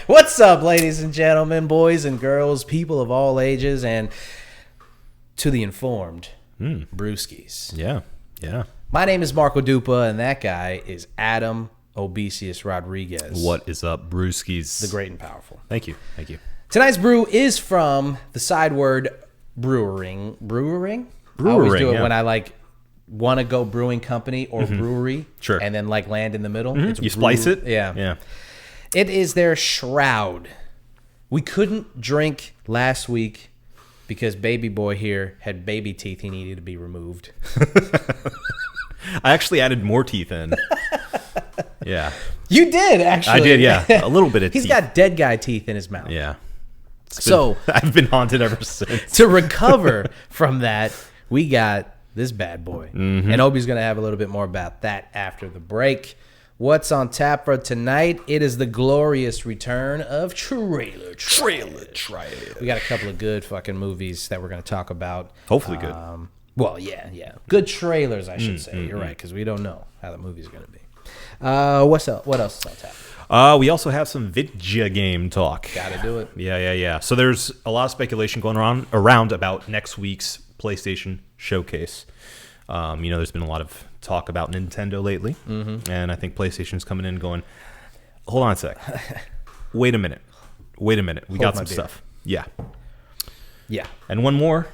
What's up, ladies and gentlemen, boys and girls, people of all ages, and to the informed, brewskis. Yeah. My name is Marco Dupa, and that guy is Adam Obesius Rodriguez. What is up, brewskis? The great and powerful. Thank you. Tonight's brew is from the Sideward Brewing. I always do it when I want to go brewing company or brewery. Sure. And then land in the middle. You splice it? Yeah. It is their Shroud. We couldn't drink last week because baby boy here had baby teeth he needed to be removed. I actually added more teeth in. Yeah. You did, actually. I did, yeah. A little bit of teeth. He's got dead guy teeth in his mouth. Yeah. I've been haunted ever since. To recover from that, we got this bad boy. And Obi's going to have a little bit more about that after the break. What's on tap for tonight? It is the glorious return of Trailer. We got a couple of good fucking movies that we're going to talk about. Hopefully good. Well, yeah. Good trailers, I should say. You're right, because we don't know how the movie's going to be. What else is on tap? We also have some video game talk. Gotta do it. Yeah. So there's a lot of speculation going around about next week's PlayStation Showcase. There's been a lot of talk about Nintendo lately, and I think PlayStation's coming in going, hold on a sec. Wait a minute. We got some stuff. Yeah. And one more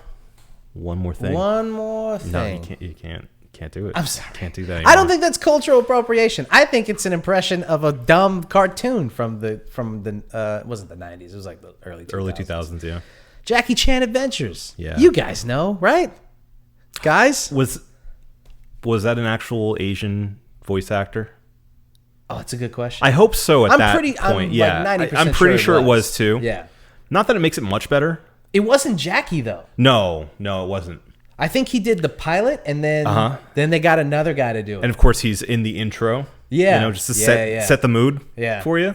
thing. No, you can't do it. I'm sorry. Can't do that anymore. I don't think that's cultural appropriation. I think it's an impression of a dumb cartoon from the it wasn't the 90s. It was like the early 2000s. Early 2000s, yeah. Jackie Chan Adventures. Yeah. You guys know, right? Guys? Was that an actual Asian voice actor? Oh, it's a good question. I hope so at that point. I'm yeah. like 90% I'm pretty sure it was too. Yeah. Not that it makes it much better. It wasn't Jackie, though. No, it wasn't. I think he did the pilot, and then they got another guy to do it. And, of course, he's in the intro. Yeah. Just to set the mood for you.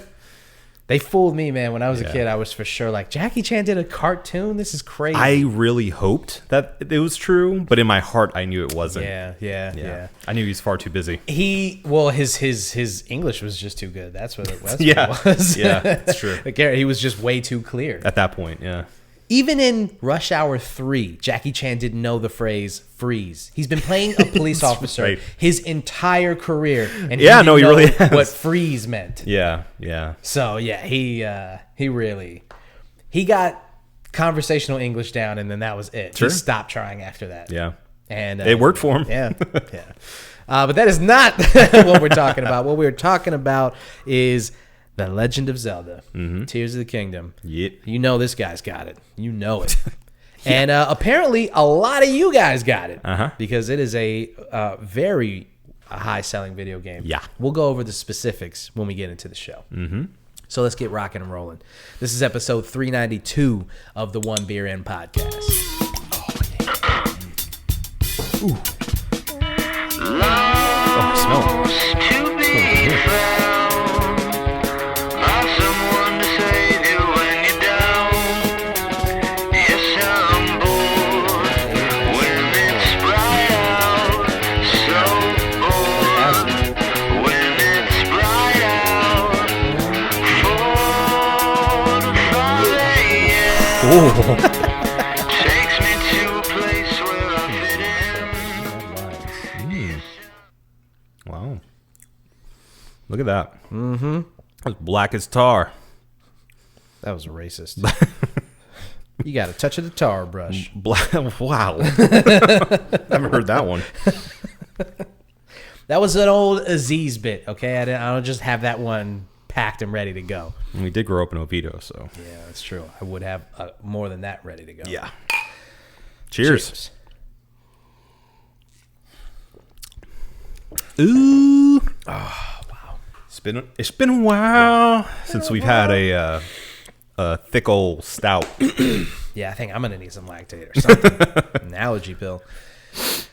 They fooled me, man. When I was a kid, I was for sure like, Jackie Chan did a cartoon? This is crazy. I really hoped that it was true, but in my heart, I knew it wasn't. Yeah. I knew he was far too busy. His English was just too good. That's what it was. Yeah, that's true. He was just way too clear. At that point, yeah. Even in Rush Hour 3, Jackie Chan didn't know the phrase freeze. He's been playing a police officer his entire career. And he really has. What freeze meant. Yeah. So, he got conversational English down, and then that was it. Sure. He stopped trying after that. Yeah. And it worked for him. Yeah. But that is not what we're talking about. What we're talking about is The Legend of Zelda, Tears of the Kingdom. Yep. You know this guy's got it. You know it. And apparently a lot of you guys got it because it is a very high-selling video game. Yeah. We'll go over the specifics when we get into the show. So let's get rocking and rolling. This is episode 392 of the One Beer In podcast. Ooh. Oh, I smell it. Takes me to a place where I fit in. Wow. Look at that. That's black as tar. That was racist. You got a touch of the tar brush. Wow. Never heard that one. That was an old Aziz bit, okay? I don't just have that one packed and ready to go. We did grow up in Oviedo, so. Yeah, that's true. I would have more than that ready to go. Yeah. Cheers. Ooh. Oh, wow. It's been a while since we've had a thick old stout. Yeah, I think I'm going to need some Lactate or something. An allergy pill.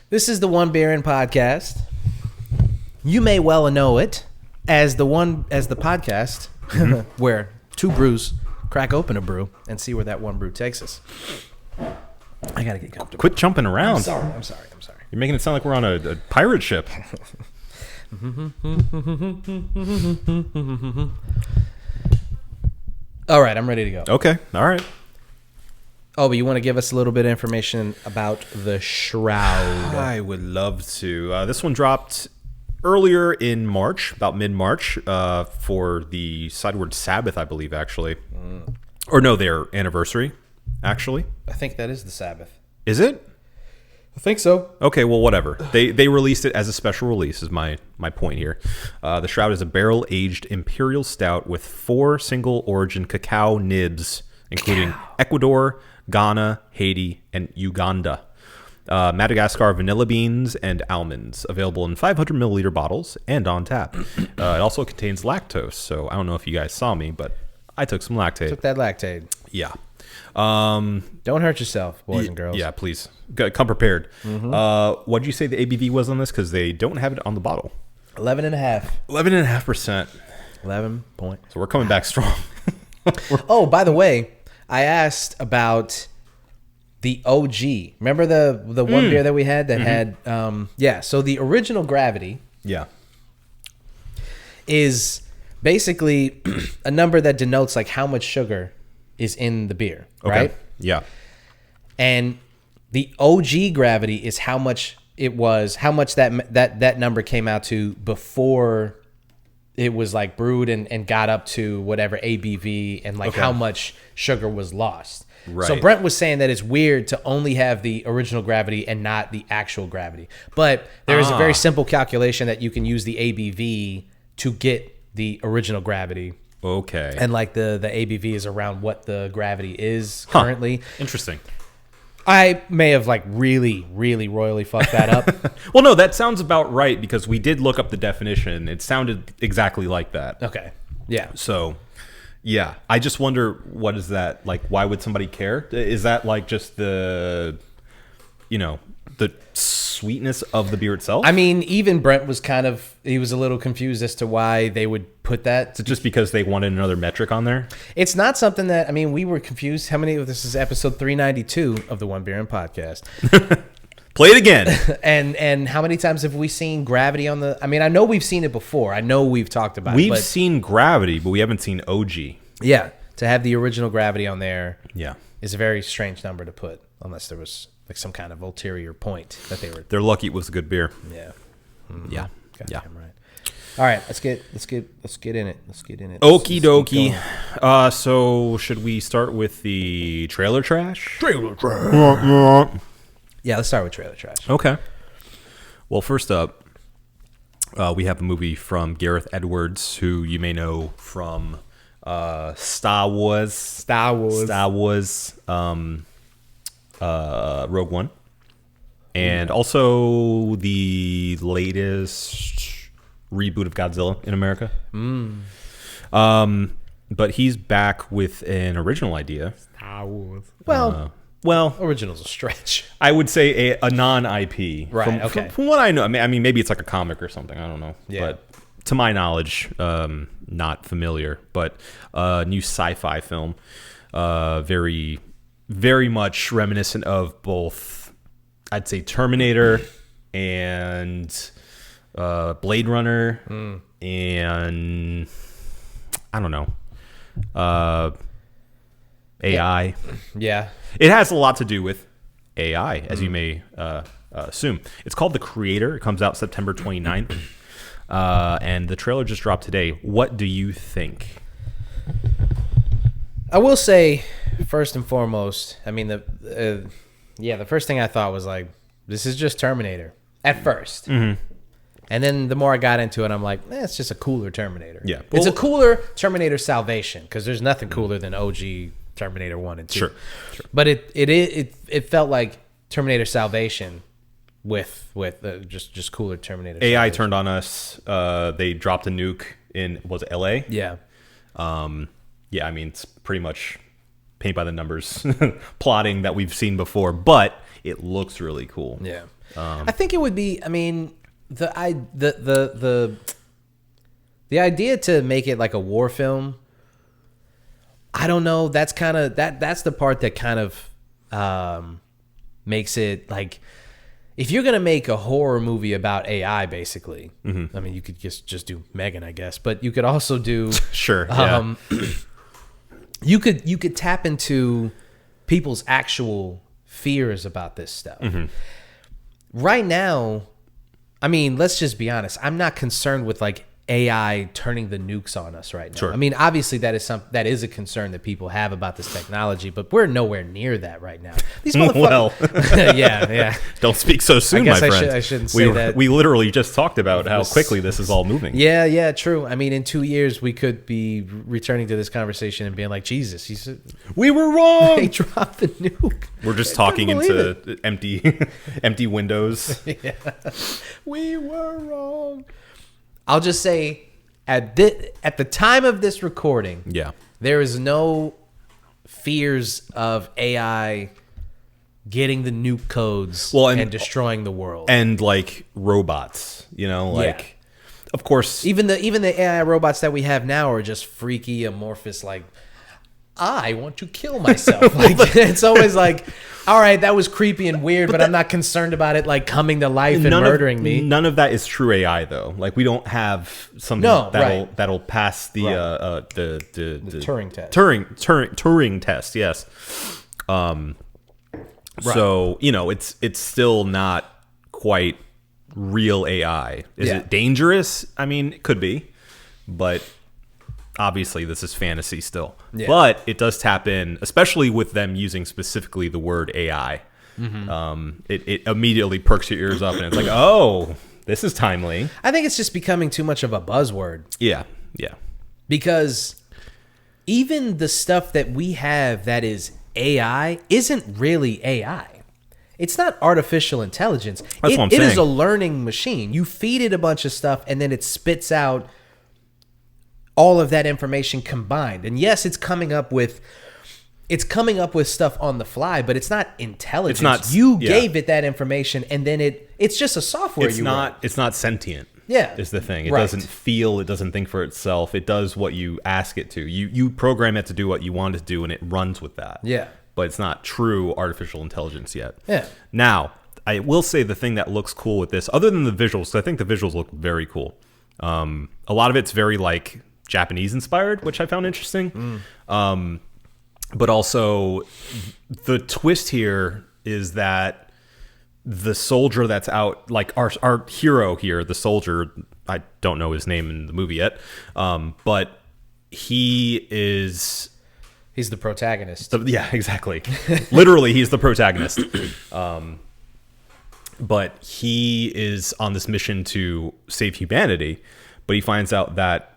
This is the One Beer In podcast. You may well know it as the podcast where two brews crack open a brew and see where that one brew takes us. I got to get comfortable. Quit jumping around. I'm sorry. You're making it sound like we're on a pirate ship. All right, I'm ready to go. Okay. All right. Oh, but you want to give us a little bit of information about the Shroud? I would love to. This one dropped earlier in March, about mid-March, for the Sideward Sabbath, I believe, actually. Or no, their anniversary, actually. I think that is the Sabbath. Is it? I think so. Okay, well, whatever. They released it as a special release, is my point here. The Shroud is a barrel-aged Imperial Stout with 4 single-origin cacao nibs, including Ecuador, Ghana, Haiti, and Uganda. Madagascar vanilla beans and almonds, available in 500 milliliter bottles and on tap. It also contains lactose, so I don't know if you guys saw me, but I took some lactate. Took that lactate. Yeah. Don't hurt yourself, boys and girls. Yeah, please. Come prepared. What did you say the ABV was on this? Because they don't have it on the bottle. 11.5. 11.5%. 11 point. So we're coming back strong. Oh, by the way, I asked about the OG. Remember the one beer that we had that had so the original Gravity Yeah. is basically a number that denotes like how much sugar is in the beer, right? Yeah. And the OG Gravity is how much it was, how much that number came out to before it was like brewed and got up to whatever ABV and like how much sugar was lost. Right. So Brent was saying that it's weird to only have the original Gravity and not the actual Gravity. But there is a very simple calculation that you can use the ABV to get the original Gravity. Okay. And like the ABV is around what the Gravity is currently. Interesting. I may have like really, really royally fucked that up. Well, no, that sounds about right because we did look up the definition. It sounded exactly like that. Okay. Yeah. So, yeah. I just wonder, what is that? Like, why would somebody care? Is that like just the sweetness of the beer itself? I mean, even Brent was he was a little confused as to why they would put that. Is it just because they wanted another metric on there? It's not something that, I mean, we were confused. How many, this is episode 392 of the One Beer and Podcast. Play it again. And how many times have we seen Gravity on the, I mean, I know we've seen it before. I know we've talked about it. We've seen Gravity, but we haven't seen OG. Yeah. To have the original Gravity on there Yeah. is a very strange number to put, unless there was like some kind of ulterior point that they were. They're lucky it was a good beer. Yeah. Yeah. Goddamn right. All right, let's get in it. Let's get in it. Okie dokie. So should we start with the trailer trash? Yeah, let's start with trailer trash. Okay. Well, first up, we have a movie from Gareth Edwards, who you may know from Star Wars, Rogue One, and also the latest reboot of Godzilla in America. But he's back with an original idea. Well, original's a stretch. I would say a non-IP. Right, okay. From what I know, I mean, maybe it's like a comic or something. I don't know. Yeah. But to my knowledge, not familiar. But new sci-fi film, very, very much reminiscent of both, I'd say, Terminator and Blade Runner and I don't know, AI. Yeah. It has a lot to do with AI, as you may assume. It's called The Creator. It comes out September 29th. And the trailer just dropped today. What do you think? I will say, first and foremost, I mean, the first thing I thought was like, this is just Terminator at first. Mm-hmm. And then the more I got into it, I'm like, it's just a cooler Terminator. Yeah. It's a cooler Terminator Salvation, because there's nothing cooler than OG Terminator 1 and 2. Sure. But it felt like Terminator Salvation with just cooler Terminator AI Salvation. turned on us. They dropped a nuke in, was it LA? Yeah. Yeah, I mean, it's pretty much paint by the numbers plotting that we've seen before, but it looks really cool. Yeah. I think it would be, I mean, the idea to make it like a war film, I don't know, that's the part that kind of makes it like, if you're gonna make a horror movie about AI, basically, I mean, you could just do Megan, I guess, but you could also do Sure. Yeah. you could tap into people's actual fears about this stuff. Right now, I mean, let's just be honest. I'm not concerned with like AI turning the nukes on us right now. Sure. I mean, obviously that is a concern that people have about this technology, but we're nowhere near that right now. These motherfuckers. Well, yeah. don't speak so soon, guess my I friend. I shouldn't say that. We literally just talked about how quickly this is all moving. Yeah, true. I mean, in 2 years, we could be returning to this conversation and being like, Jesus, We were wrong. they dropped the nuke. We're just I talking couldn't believe into empty windows. Yeah. We were wrong. I'll just say, at the time of this recording, Yeah. there is no fears of AI getting the nuke codes and destroying the world. And like robots, like of course Even the AI robots that we have now are just freaky, amorphous, like, I want to kill myself. Like, it's always like, all right, that was creepy and weird, but I'm not concerned about it like coming to life and murdering me. None of that is true AI though. Like we don't have something that'll pass the the Turing test. Turing test, yes. So, it's still not quite real AI. Is it dangerous? I mean, it could be, but obviously this is fantasy still. Yeah. But it does tap in, especially with them using specifically the word AI. It immediately perks your ears up and it's like, oh, this is timely. I think it's just becoming too much of a buzzword. Yeah. Because even the stuff that we have that is AI isn't really AI. It's not artificial intelligence. That's what I'm saying. It is a learning machine. You feed it a bunch of stuff and then it spits out all of that information combined. And yes, it's coming up with stuff on the fly, but it's not intelligence. It's not, you gave it that information and then it's just a software it's not sentient. Yeah. Is the thing. It doesn't feel, it doesn't think for itself. It does what you ask it to. You program it to do what you want it to do and it runs with that. Yeah. But it's not true artificial intelligence yet. Yeah. Now, I will say the thing that looks cool with this, other than the visuals, 'cause I think the visuals look very cool. A lot of it's very like Japanese inspired, which I found interesting. But also the twist here is that the soldier that's out, like our hero here, the soldier, I don't know his name in the movie yet, but he's the protagonist. Yeah, exactly. Literally, he's the protagonist. But he is on this mission to save humanity, but he finds out that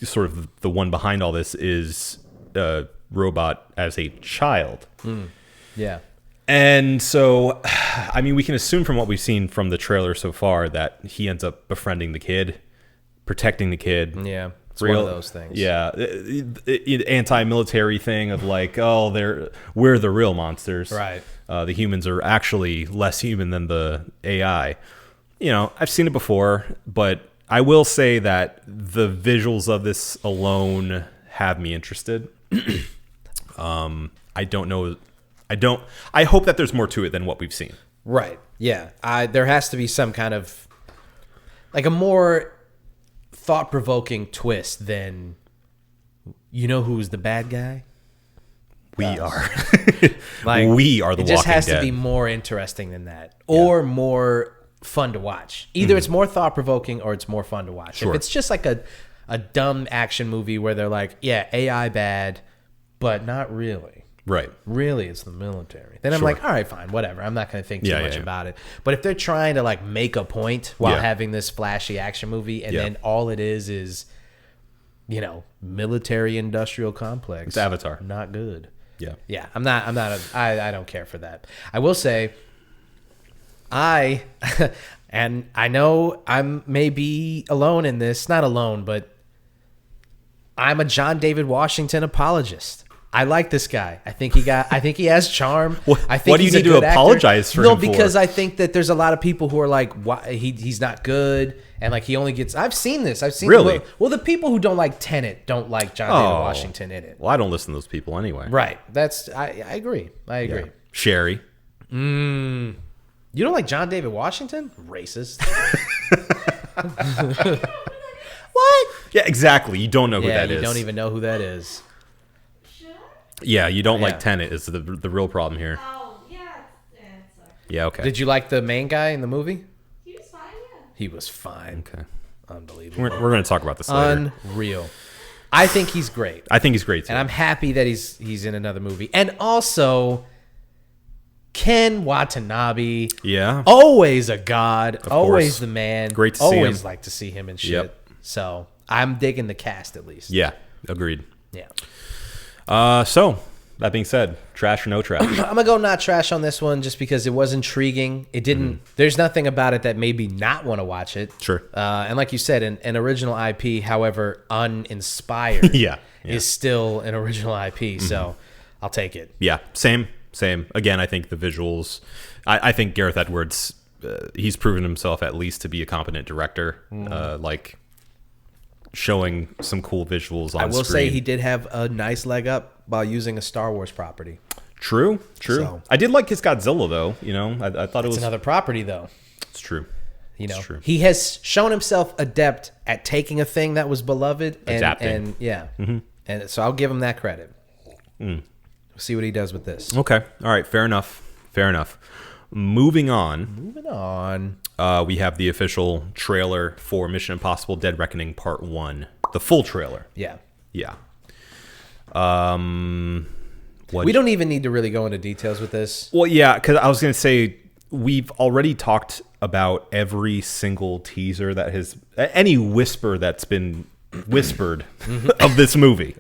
sort of the one behind all this is a robot as a child. Yeah. And so, I mean, we can assume from what we've seen from the trailer so far that he ends up befriending the kid, protecting the kid. Yeah. It's one of those things. Yeah. Anti-military thing of like, oh, we're the real monsters. Right. The humans are actually less human than the AI. I've seen it before, but I will say that the visuals of this alone have me interested. I don't know. I hope that there's more to it than what we've seen. Right. Yeah. There has to be some kind of like a more thought-provoking twist than who's the bad guy? We are. Like, we are the Walking Dead. It just has to be more interesting than that, or more fun to watch. Either it's more thought-provoking or it's more fun to watch. Sure. If it's just like a dumb action movie where they're like, yeah, AI bad, but not really. Right. Really, it's the military. Then I'm like, all right, fine, whatever. I'm not going to think too much about it. But if they're trying to like make a point while having this flashy action movie, and then all it is military industrial complex. It's Avatar. Not good. Yeah. Yeah. I don't care for that. I will say, and I know I'm maybe alone in this, not alone, but I'm a John David Washington apologist. I like this guy. I think he has charm. I think what do you need to apologize for him for? No, because I think that there's a lot of people who are like, why he's not good, and like he only gets. I've seen this. Really? Well, the people who don't like Tenet don't like John David Washington in it. Well, I don't listen to those people anyway. Right. I agree. Sherry. You You don't like John David Washington? Racist. What? Yeah, exactly. You don't know who that is. You don't even know who that is. Yeah, you don't Yeah. like Tenet is the real problem here. Oh, yeah. It sucks. Yeah, okay. Did you like the main guy in the movie? He was fine, yeah. He was fine. Okay. Unbelievable. We're going to talk about this later. Unreal. I think he's great. I think he's great too. And I'm happy that he's in another movie. And also, Ken Watanabe. Yeah. Always a god. Always course. the man. Great to see always him. like to see him and shit. Yep. So I'm digging the cast at least. Yeah, agreed. Yeah. So, that being said, trash or no trash? I'm gonna go not trash on this one just because it was intriguing. It didn't. There's nothing about it that made me not want to watch it. Sure. And like you said, an original IP, however uninspired, Yeah. is still an original IP. So I'll take it. Yeah, same. Again, I think the visuals. I think Gareth Edwards, he's proven himself at least to be a competent director. Like showing some cool visuals on I will screen. say he did have a nice leg up while using a Star Wars property. True. So- I did like his Godzilla though. You know, I thought it It's was. another property though. It's true. You know, It's true. he has shown himself adept at taking a thing that was beloved and Adapting. and yeah, and so I'll give him that credit. We'll see what he does with this. Okay. All right. Fair enough. Moving on. Moving on. We have the official trailer for Mission Impossible: Dead Reckoning Part 1. The full trailer. Yeah, Yeah. we don't even need to really go into details with this. Well, yeah, because I was going to say we've already talked about every single teaser that has any whisper that's been whispered of this movie.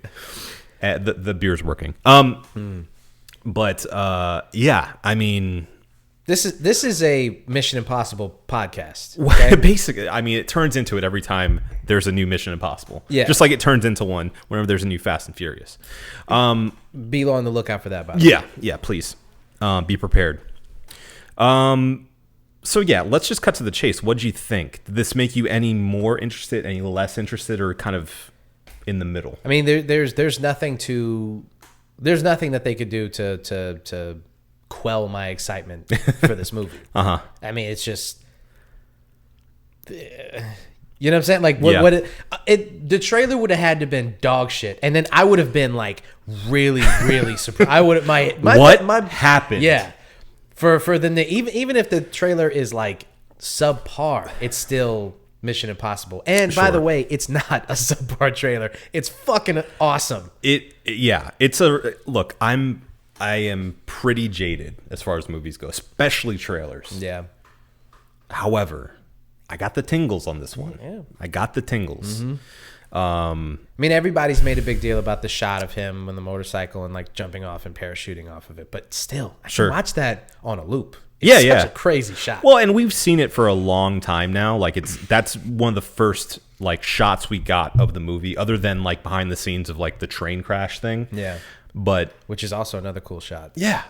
The beer's working. But yeah, I mean, This is a Mission Impossible podcast. Okay? basically, I mean, it turns into it every time there's a new Mission Impossible. Yeah. Just like it turns into one whenever there's a new Fast and Furious. Be on the lookout for that. By the way. Yeah, please. Be prepared. So yeah, let's just cut to the chase. What'd you think? Did this make you any more interested, any less interested, or kind of in the middle? I mean, there's nothing that they could do to quell my excitement for this movie. I mean, it's just, you know what I'm saying? Like, Yeah. the trailer would have had to have been dog shit, and then I would have been like really, really surprised. I would have What happened? Yeah, for even if the trailer is like subpar, it's still Mission Impossible. And by Sure. the way, it's not a subpar trailer. It's fucking awesome. It's a look. I am pretty jaded as far as movies go, especially trailers. Yeah. However, I got the tingles on this one. Yeah. I got the tingles. I mean, everybody's made a big deal about the shot of him on the motorcycle and like jumping off and parachuting off of it. But still, I Sure. can watch that on a loop. Yeah, It's yeah. such a crazy shot. Well, and we've seen it for a long time now. Like that's one of the first like shots we got of the movie, other than like behind the scenes of like the train crash thing. Yeah. But Which is also another cool shot. yeah,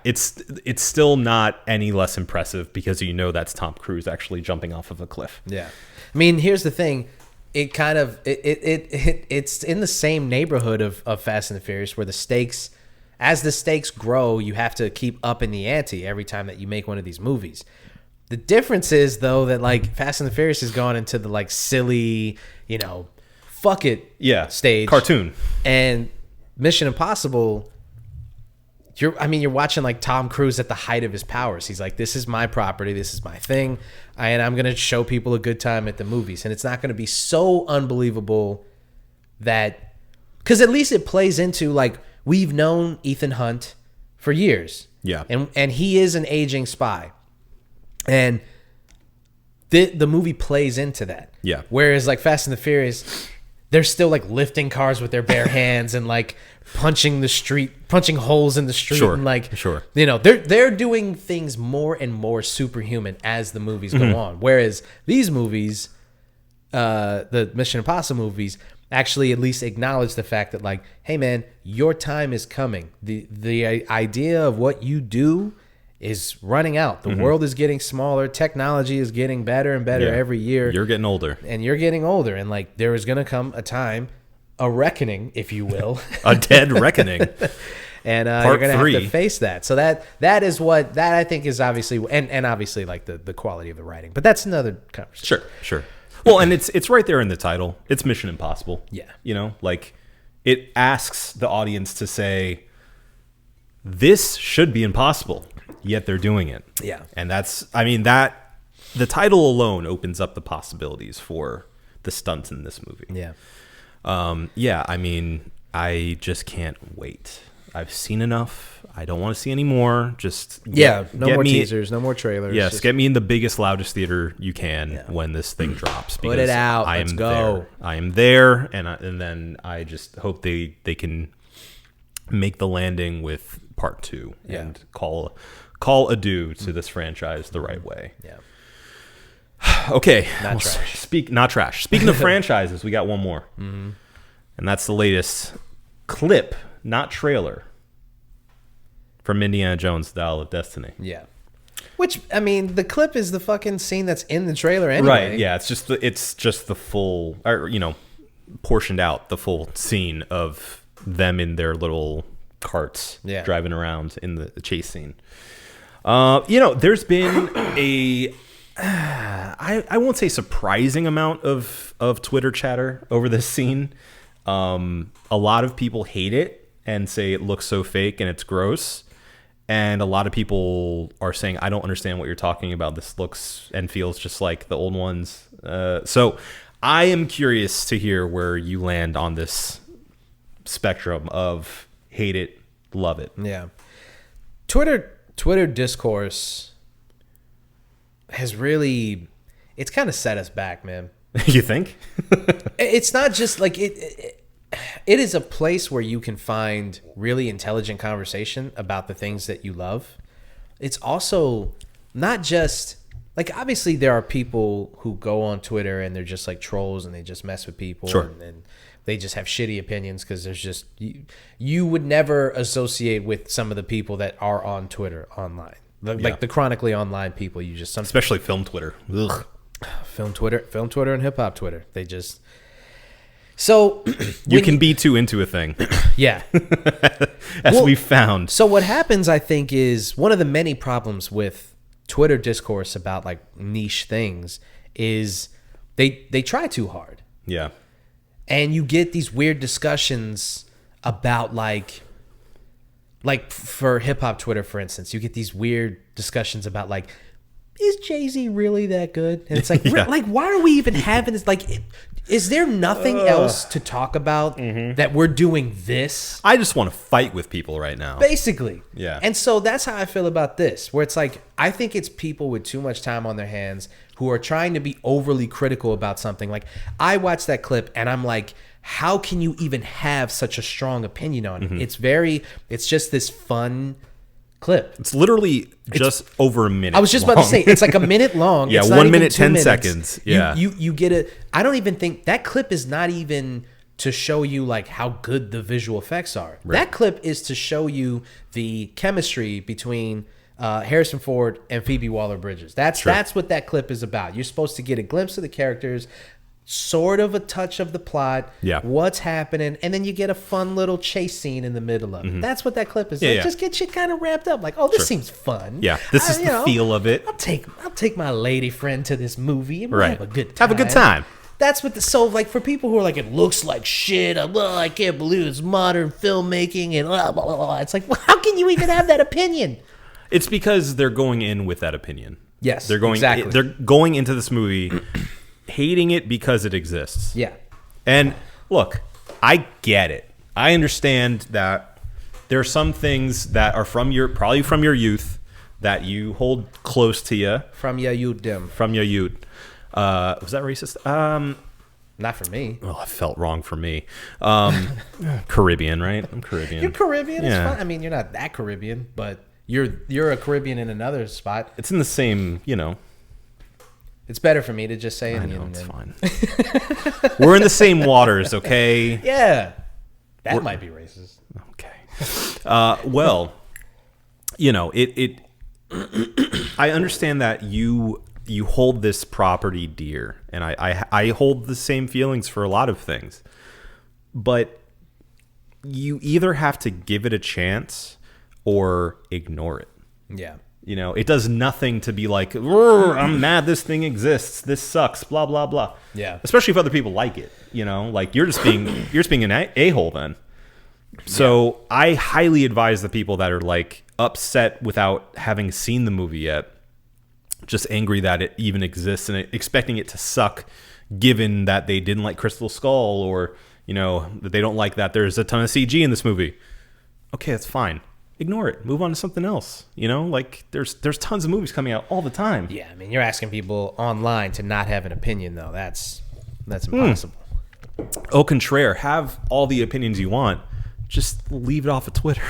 it's still not any less impressive because you know that's Tom Cruise actually jumping off of a cliff. Yeah. I mean, here's the thing. It kind of it's in the same neighborhood of Fast and the Furious, where the stakes, as the stakes grow, you have to keep upping the ante every time that you make one of these movies. The difference is though that like Fast and the Furious has gone into the like silly, fuck it stage cartoon. And Mission Impossible, you're watching like Tom Cruise at the height of his powers. He's like, this is my property, this is my thing, and I'm gonna show people a good time at the movies. And it's not gonna be so unbelievable that, because at least it plays into like, we've known Ethan Hunt for years. Yeah. And he is an aging spy. And the movie plays into that. Yeah. Whereas like Fast and the Furious, they're still like lifting cars with their bare hands and like punching holes in the street. Sure, And like, sure. they're doing things more and more superhuman as the movies go on. Whereas these movies, the Mission Impossible movies, actually at least acknowledge the fact that like, hey man, your time is coming. The idea of what you do is running out. The world is getting smaller. Technology is getting better and better every year. You're getting older. And you're getting older. And like, there is going to come a time, a reckoning, if you will. A dead reckoning. and you're Part gonna have 3. to face that. So that is what that I think is obviously, and obviously like the quality of the writing. But that's another conversation. Sure. Well, and it's right there in the title. It's Mission Impossible. Yeah. You know, like it asks the audience to say, this should be impossible, yet they're doing it. Yeah. And that the title alone opens up the possibilities for the stunts in this movie. Yeah. I mean, I just can't wait. I've seen enough. I don't want to see any more. Just No more me, teasers, no more trailers. Yes, Just get me in the biggest, loudest theater you can when this thing drops. Put it out. Let's go. There. I am there, and then I just hope they can make the landing with part 2 and call adieu to this franchise the right way. Yeah. Okay. Not trash. Not trash. Speaking of franchises, we got one more. Mm-hmm. And that's the latest clip, not trailer, from Indiana Jones, The Dial of Destiny. Yeah. Which, I mean, the clip is the fucking scene that's in the trailer anyway. Right, yeah. It's just the full, or, portioned out, the full scene of them in their little carts driving around in the chase scene. There's been I won't say surprising amount of Twitter chatter over this scene. A lot of people hate it and say it looks so fake and it's gross. And a lot of people are saying, I don't understand what you're talking about. This looks and feels just like the old ones. So I am curious to hear where you land on this spectrum of hate it, love it. Yeah. Twitter discourse has really, it's kind of set us back, man. You think? It's not just like it is a place where you can find really intelligent conversation about the things that you love. It's also not just like, obviously there are people who go on Twitter and they're just like trolls and they just mess with people. Sure. And they just have shitty opinions because there's just, you would never associate with some of the people that are on Twitter online. Like the chronically online people, you just especially film Twitter. Ugh. Film Twitter and hip hop Twitter. They just you can be too into a thing. Yeah. As we found. So what happens, I think, is one of the many problems with Twitter discourse about like niche things is they try too hard. Yeah. And you get these weird discussions about like for hip hop Twitter, for instance, you get these weird discussions about like, is Jay-Z really that good? And it's like, like, why are we even having this? Like, is there nothing else to talk about that we're doing this? I just want to fight with people right now. Basically. Yeah. And so that's how I feel about this, where it's like, I think it's people with too much time on their hands who are trying to be overly critical about something. Like, I watched that clip and I'm like, how can you even have such a strong opinion on it? It's just this fun clip. It's literally just over a minute. I was just about to say, it's like a minute long. Yeah, it's 1 minute, 10 minutes. seconds. Yeah. You get it. I don't even think that clip is not even to show you like how good the visual effects are. Right. That clip is to show you the chemistry between Harrison Ford and Phoebe Waller-Bridges. That's what that clip is about. You're supposed to get a glimpse of the characters, sort of a touch of the plot, what's happening, and then you get a fun little chase scene in the middle of it. That's what that clip is. Like, just get you kind of ramped up. Like, oh, this seems fun. Yeah, this is the feel of it. I'll take my lady friend to this movie and we'll have a good time. Have a good time. That's what so like for people who are like, it looks like shit. I can't believe it's modern filmmaking and blah, blah, blah, blah. It's like, well, how can you even have that opinion? It's because they're going in with that opinion. Yes, they're going. exactly. They're going into this movie hating it because it exists. Yeah. And look, I get it. I understand that there are some things that are probably from your youth that you hold close to you. From your youth. Was that racist? Not for me. Well, it felt wrong for me. Caribbean, right? I'm Caribbean. You're Caribbean. Yeah. It's fine. I mean, you're not that Caribbean, but you're a Caribbean in another spot. It's in the same, It's better for me to just say I Indian. know, it's fine. We're in the same waters, okay? Yeah. That might be racist. Okay. Well, it I understand that you hold this property dear, and I hold the same feelings for a lot of things. But you either have to give it a chance or ignore it. Yeah. You know, it does nothing to be like, I'm mad this thing exists. This sucks, blah, blah, blah. Yeah. Especially if other people like it, you know, like you're just being an a-hole then. So I highly advise the people that are like upset without having seen the movie yet, just angry that it even exists and expecting it to suck, given that they didn't like Crystal Skull or, you know, that they don't like that there's a ton of CG in this movie. Okay, that's fine. Ignore it. Move on to something else. You know, like there's tons of movies coming out all the time. Yeah, I mean, you're asking people online to not have an opinion, though. That's impossible. Au contraire, have all the opinions you want. Just leave it off of Twitter.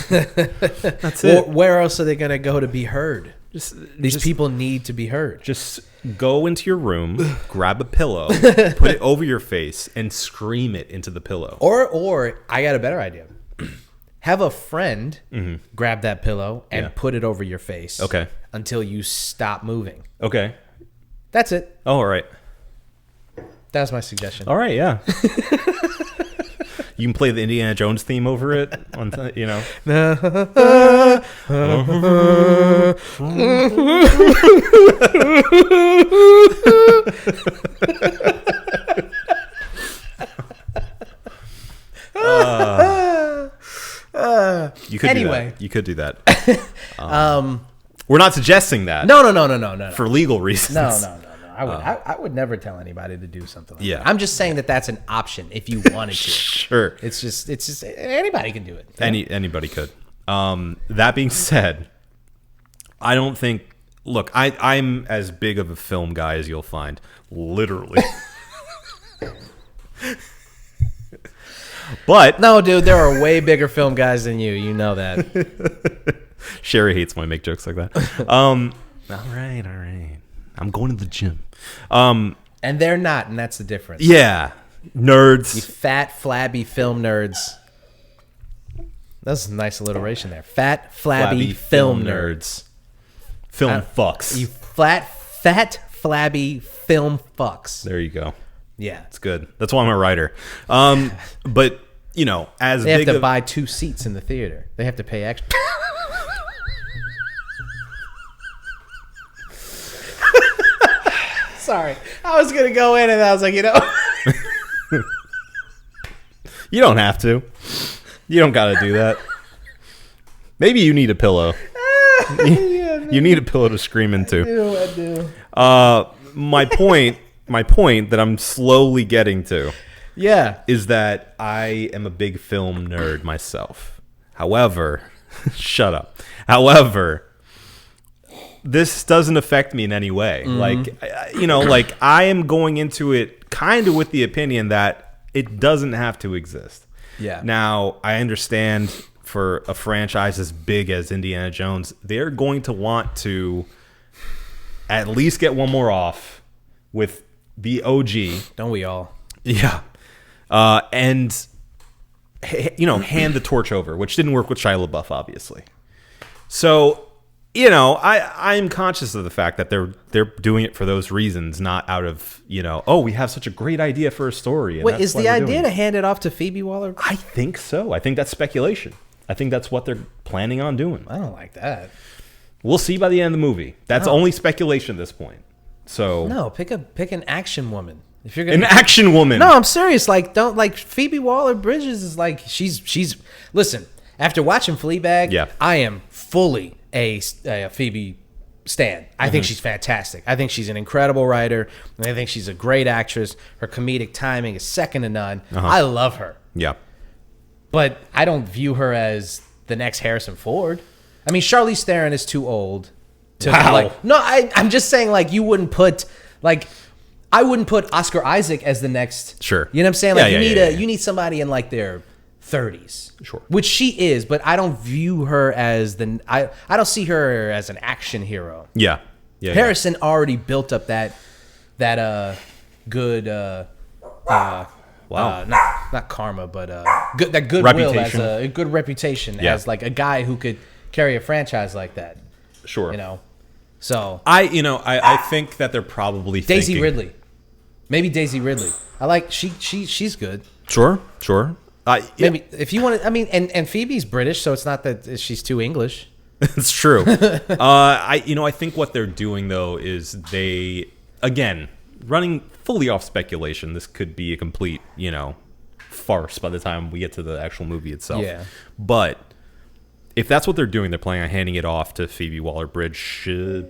That's it. Where else are they going to go to be heard? These just- people need to be heard. Just go into your room, grab a pillow, put it over your face, and scream it into the pillow. Or I got a better idea. Have a friend grab that pillow and put it over your face. Okay. Until you stop moving. Okay. That's it. Oh, all right. That's my suggestion. All right, yeah. You can play the Indiana Jones theme over it, you know. You could Anyway. do that. You could do that. We're not suggesting that. No. For legal reasons. No. I would never tell anybody to do something like Yeah. that. I'm just saying that that's an option if you wanted to. Sure. It's just anybody can do it. Anybody could. That being said, I don't think. Look, I'm as big of a film guy as you'll find, literally. But No, dude, there are way bigger film guys than you. You know that. Sherry hates when I make jokes like that. All right. I'm going to the gym. And they're not, and that's the difference. Yeah, nerds. You fat, flabby film nerds. That's a nice alliteration there. Fat, flabby film nerds. Film fucks. You fat, flabby film fucks. There you go. Yeah. It's good. That's why I'm a writer. But you know, as They have big to of, buy 2 seats in the theater. They have to pay extra. Sorry. I was going to go in and I was like, you know. you don't have to. You don't got to do that. Maybe you need a pillow. You need a pillow to scream into. I do. My point that I'm slowly getting to Yeah. is that I am a big film nerd myself. However, shut up. However, this doesn't affect me in any way. Like, you know, like I am going into it kind of with the opinion that it doesn't have to exist. Yeah. Now, I understand for a franchise as big as Indiana Jones, they're going to want to at least get one more off with the OG. Don't we all? Yeah. And, you know, hand the torch over, which didn't work with Shia LaBeouf, obviously. So, you know, I'm conscious of the fact that they're doing it for those reasons, not out of, you know, oh, we have such a great idea for a story. And Wait, that's is why the we're idea doing to it. hand it off to Phoebe Waller? I think so. I think that's speculation. I think that's what they're planning on doing. I don't like that. We'll see by the end of the movie. That's only speculation at this point. So No, pick an action woman. If you're gonna an action woman. No, I'm serious. Like, don't like Phoebe Waller-Bridges is like she's. Listen, after watching Fleabag, Yeah. I am fully a Phoebe stan. I think she's fantastic. I think she's an incredible writer, and I think she's a great actress. Her comedic timing is second to none. I love her, Yeah. but I don't view her as the next Harrison Ford. I mean, Charlize Theron is too old to Wow. like. No, I'm just saying, like, you wouldn't put like. I wouldn't put Oscar Isaac as the next. Sure. You know what I'm saying? Like, Yeah, you need somebody in like their 30s. Sure. Which she is, but I don't view her as I don't see her as an action hero. Yeah. Yeah. Harrison already built up that good Wow. not karma, but that goodwill as Reputation. a good reputation Yeah. as like a guy who could carry a franchise like that. Sure. You know. So I think that they're probably Daisy thinking, Ridley. Maybe Daisy Ridley. I like she's good. Sure. Maybe if you want to, I mean, and Phoebe's British, so it's not that she's too English. It's true. I think what they're doing though is they, again, running fully off speculation. This could be a complete, farce by the time we get to the actual movie itself. Yeah. But if that's what they're doing, they're planning on handing it off to Phoebe Bridges,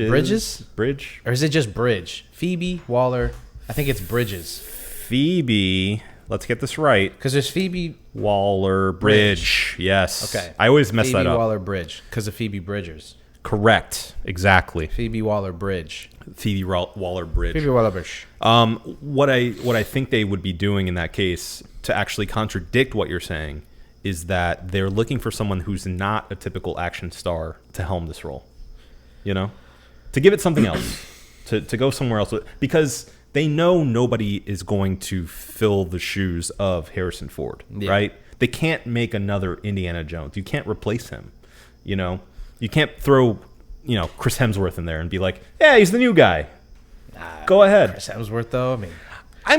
Or is it just Bridge? Phoebe Waller. I think it's Bridges. Phoebe. Let's get this right. Because there's Phoebe Waller-Bridge. Yes. Okay. I always mess that Phoebe up. Waller-Bridge because of Phoebe Bridgers. Correct. Exactly. Phoebe Waller-Bridge. Phoebe Waller-Bridge. Phoebe Waller-Bridge. What I think they would be doing in that case to actually contradict what you're saying is that they're looking for someone who's not a typical action star to helm this role. To give it something else, to go somewhere else, because they know nobody is going to fill the shoes of Harrison Ford, right? They can't make another Indiana Jones. You can't replace him. You can't throw Chris Hemsworth in there and be like, yeah, he's the new guy. Go ahead. Chris Hemsworth, though.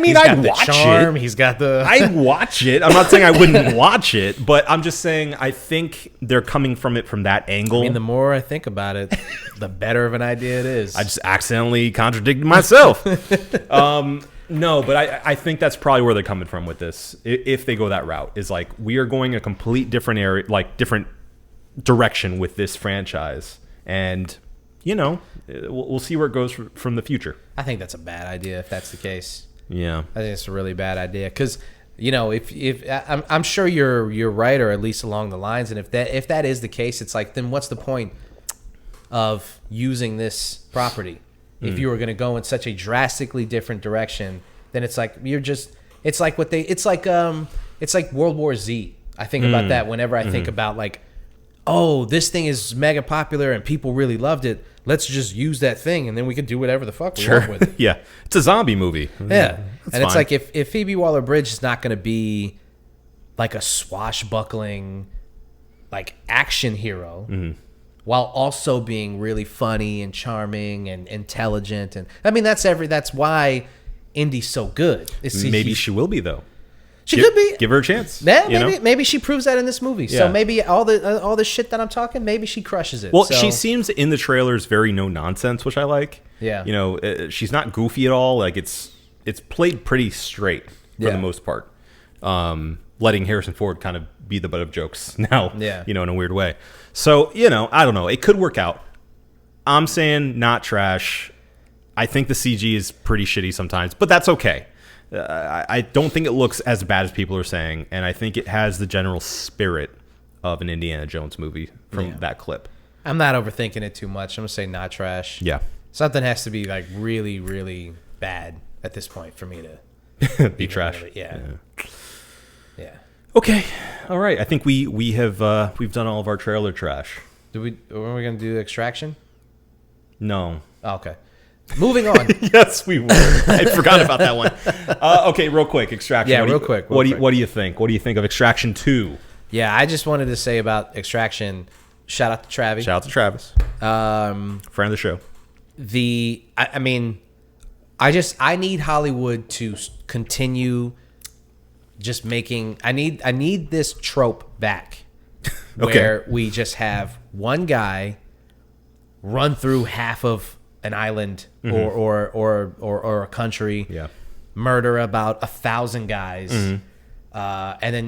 He's got I'd the watch charm. it. He's got the. I'd watch it. I'm not saying I wouldn't watch it, but I'm just saying I think they're coming from it from that angle. The more I think about it, the better of an idea it is. I just accidentally contradicted myself. No, but I think that's probably where they're coming from with this. If they go that route, is like we are going a complete different area, like different direction with this franchise, and we'll see where it goes from the future. I think that's a bad idea if that's the case. Yeah, I think it's a really bad idea because if I'm sure you're right, or at least along the lines, and if that is the case, it's like then what's the point of using this property if you were going to go in such a drastically different direction? Then it's like it's like World War Z. I think about that whenever I think about like, oh, this thing is mega popular and people really loved it. Let's just use that thing, and then we can do whatever the fuck we want with it. Yeah, it's a zombie movie. Yeah, and fine. it's like if Phoebe Waller-Bridge is not going to be like a swashbuckling, like action hero, while also being really funny and charming and intelligent, and that's why Indy's so good. Maybe she will be though. She could be. Give her a chance. Yeah, maybe she proves that in this movie. Yeah. So maybe all the shit that I'm talking, maybe she crushes it. Well, So- she seems in the trailers very no nonsense, which I like. Yeah. She's not goofy at all. Like it's played pretty straight for the most part. Letting Harrison Ford kind of be the butt of jokes now. Yeah. In a weird way. So I don't know. It could work out. I'm saying not trash. I think the CG is pretty shitty sometimes, but that's okay. I don't think it looks as bad as people are saying, and I think it has the general spirit of an Indiana Jones movie from that clip. I'm not overthinking it too much. I'm gonna say not trash. Yeah. Something has to be like really, really bad at this point for me to Be trash. Yeah. Okay. All right. I think we have we've done all of our trailer trash. Were we gonna do Extraction? No. Oh, okay. Moving on. Yes, we were. I forgot about that one. Okay, real quick, Extraction. Yeah, What do you- real quick. What do you think? What do you think of Extraction 2? Yeah, I just wanted to say about Extraction. Shout out to Travis. Shout out to Travis, friend of the show. I need Hollywood to continue just making. I need this trope back, where we just have one guy run through half of an island or a country, murder about 1,000 guys, and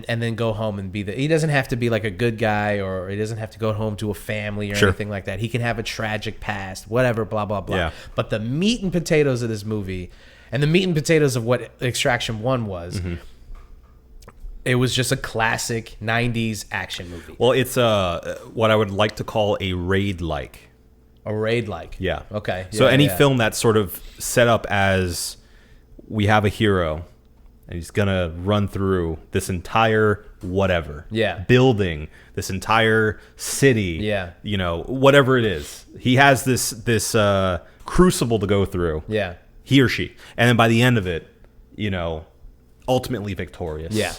then go home and be he doesn't have to be like a good guy, or he doesn't have to go home to a family or anything like that. He can have a tragic past, whatever, blah blah blah. Yeah. But the meat and potatoes of this movie, and the meat and potatoes of what Extraction 1 was, it was just a classic 90s action movie. Well, it's what I would like to call a raid-like. A raid-like. Yeah. Okay. So Yeah, any yeah. film that's sort of set up as we have a hero and he's going to run through this entire whatever. Yeah. Building, this entire city. Yeah. Whatever it is. He has this crucible to go through. Yeah. He or she. And then by the end of it, ultimately victorious. Yeah.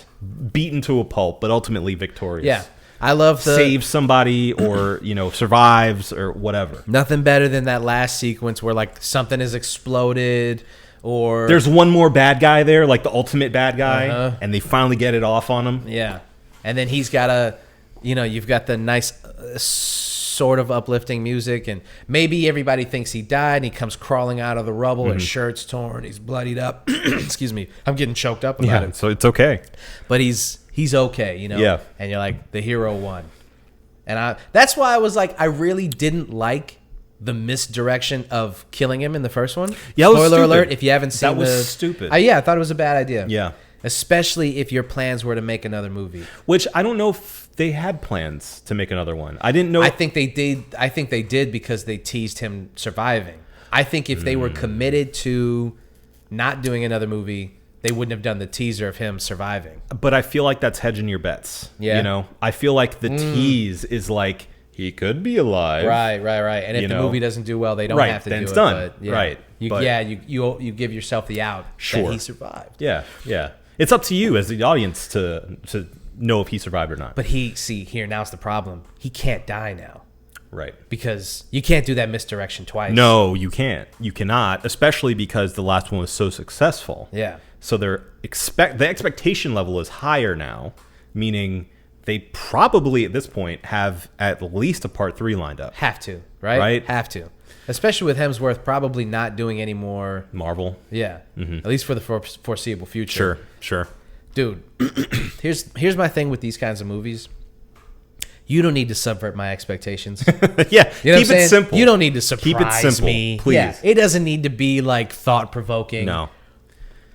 Beaten to a pulp, but ultimately victorious. Yeah. I love Saves somebody or, survives or whatever. nothing better than that last sequence where like something has exploded or There's one more bad guy there, like the ultimate bad guy, Uh-huh. and they finally get it off on him. yeah, and then he's got you've got the nice sort of uplifting music, and maybe everybody thinks he died, and he comes crawling out of the rubble, his shirt's torn, he's bloodied up. Excuse me, I'm getting choked up about it. So it's okay. But he's okay, Yeah. And you're like, the hero won. And that's why I was like, I really didn't like the misdirection of killing him in the first one. Yeah, it was Spoiler stupid. alert, if you haven't seen That was stupid. I thought it was a bad idea. Yeah. Especially if your plans were to make another movie. Which I don't know if they had plans to make another one. I didn't know. I think they did because they teased him surviving. I think if they were committed to not doing another movie, they wouldn't have done the teaser of him surviving. But I feel like that's hedging your bets. Yeah. You know, I feel like the tease is like, he could be alive. Right. And if the movie doesn't do well, they don't have to then do it's it. done. But, yeah. Right. You give yourself the out Sure. that he survived. Yeah. It's up to you as the audience to know if he survived or not. But now's the problem. He can't die now. Right. Because you can't do that misdirection twice. No, you can't. You cannot, especially because the last one was so successful. Yeah. So the expectation level is higher now, meaning they probably at this point have at least a part 3 lined up. Have to, right? Right. Have to. Especially with Hemsworth probably not doing any more. Marvel. Yeah. At least for the foreseeable future. Sure. Dude, here's my thing with these kinds of movies. You don't need to subvert my expectations. Yeah. You know what I'm Keep it saying? simple. You don't need to surprise Keep it simple, me. please. Yeah, it doesn't need to be like thought provoking. No.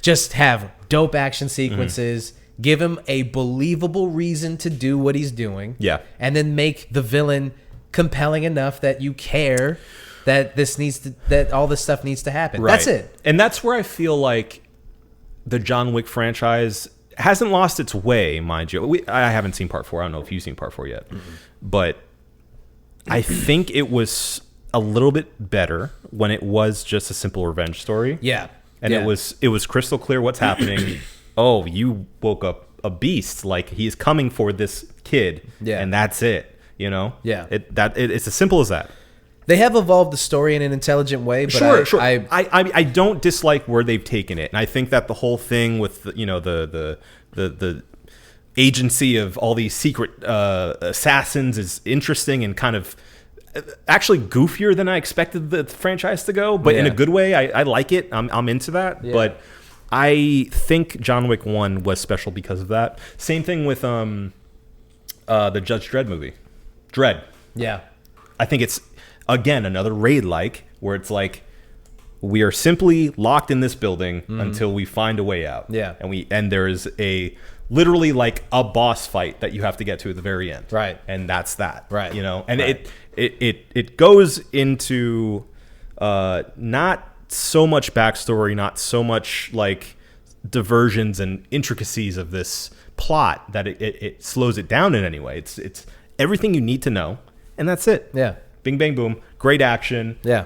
Just have dope action sequences. Give him a believable reason to do what he's doing. Yeah. And then make the villain compelling enough that you care that that all this stuff needs to happen. Right. That's it. And that's where I feel like the John Wick franchise hasn't lost its way, mind you. I haven't seen part 4. I don't know if you've seen part 4 yet. But I think it was a little bit better when it was just a simple revenge story. Yeah. And Yeah. it was crystal clear what's happening. Oh, you woke up a beast. Like, he is coming for this kid. Yeah. And that's it. You know? Yeah. It's as simple as that. They have evolved the story in an intelligent way, but Sure. I I don't dislike where they've taken it, and I think that the whole thing with the agency of all these secret assassins is interesting and kind of actually goofier than I expected the franchise to go, but in a Yeah. good way. I like it. I'm into that, Yeah. but I think John Wick 1 was special because of that. Same thing with the Judge Dredd movie, Dredd. yeah. I think it's, again, another raid-like, where it's like, we are simply locked in this building until we find a way out. Yeah. And there is literally like a boss fight that you have to get to at the very end. Right. And that's that. Right. You know, and Right. it goes into not so much backstory, not so much like diversions and intricacies of this plot that it slows it down in any way. It's everything you need to know, and that's it. Yeah. Bing, bang, boom. Great action. Yeah.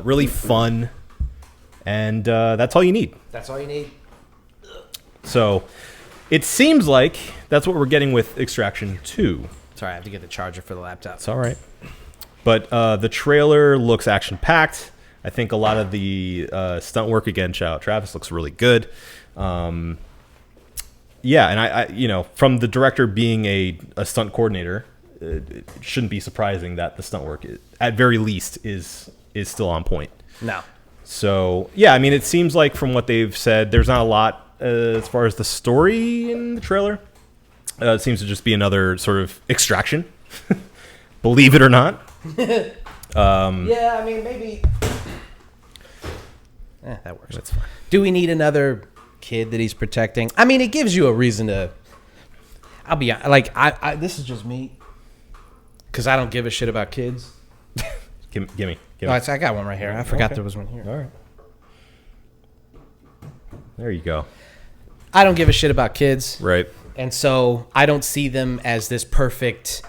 Really fun. And that's all you need. That's all you need. So it seems like that's what we're getting with Extraction 2. Sorry, I have to get the charger for the laptop. It's all right. But the trailer looks action-packed. I think a lot of the stunt work, again, shout out Travis, looks really good. Yeah, and I from the director being a stunt coordinator, it shouldn't be surprising that the stunt work, at very least, is still on point. No. So, yeah, I mean, it seems like from what they've said, there's not a lot as far as the story in the trailer. It seems to just be another sort of extraction, believe it or not. Yeah, I mean, maybe. That works. That's fine. Do we need another kid that he's protecting? I mean, it gives you a reason to. I'll be like, I this is just me, because I don't give a shit about kids. Give me. Oh, I got one right here. I forgot there was one here. All right. There you go. I don't give a shit about kids. Right. And so I don't see them as this perfect,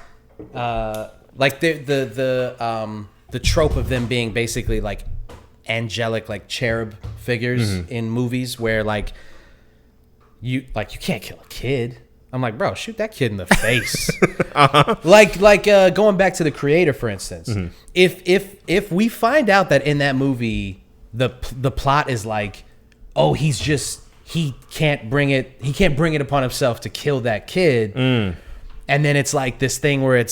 like the trope of them being basically like angelic, like cherub figures in movies where like you can't kill a kid. I'm like, bro, shoot that kid in the face. Like going back to The Creator, for instance. If we find out that in that movie the plot is like, oh, he can't bring it upon himself to kill that kid. And then it's like this thing where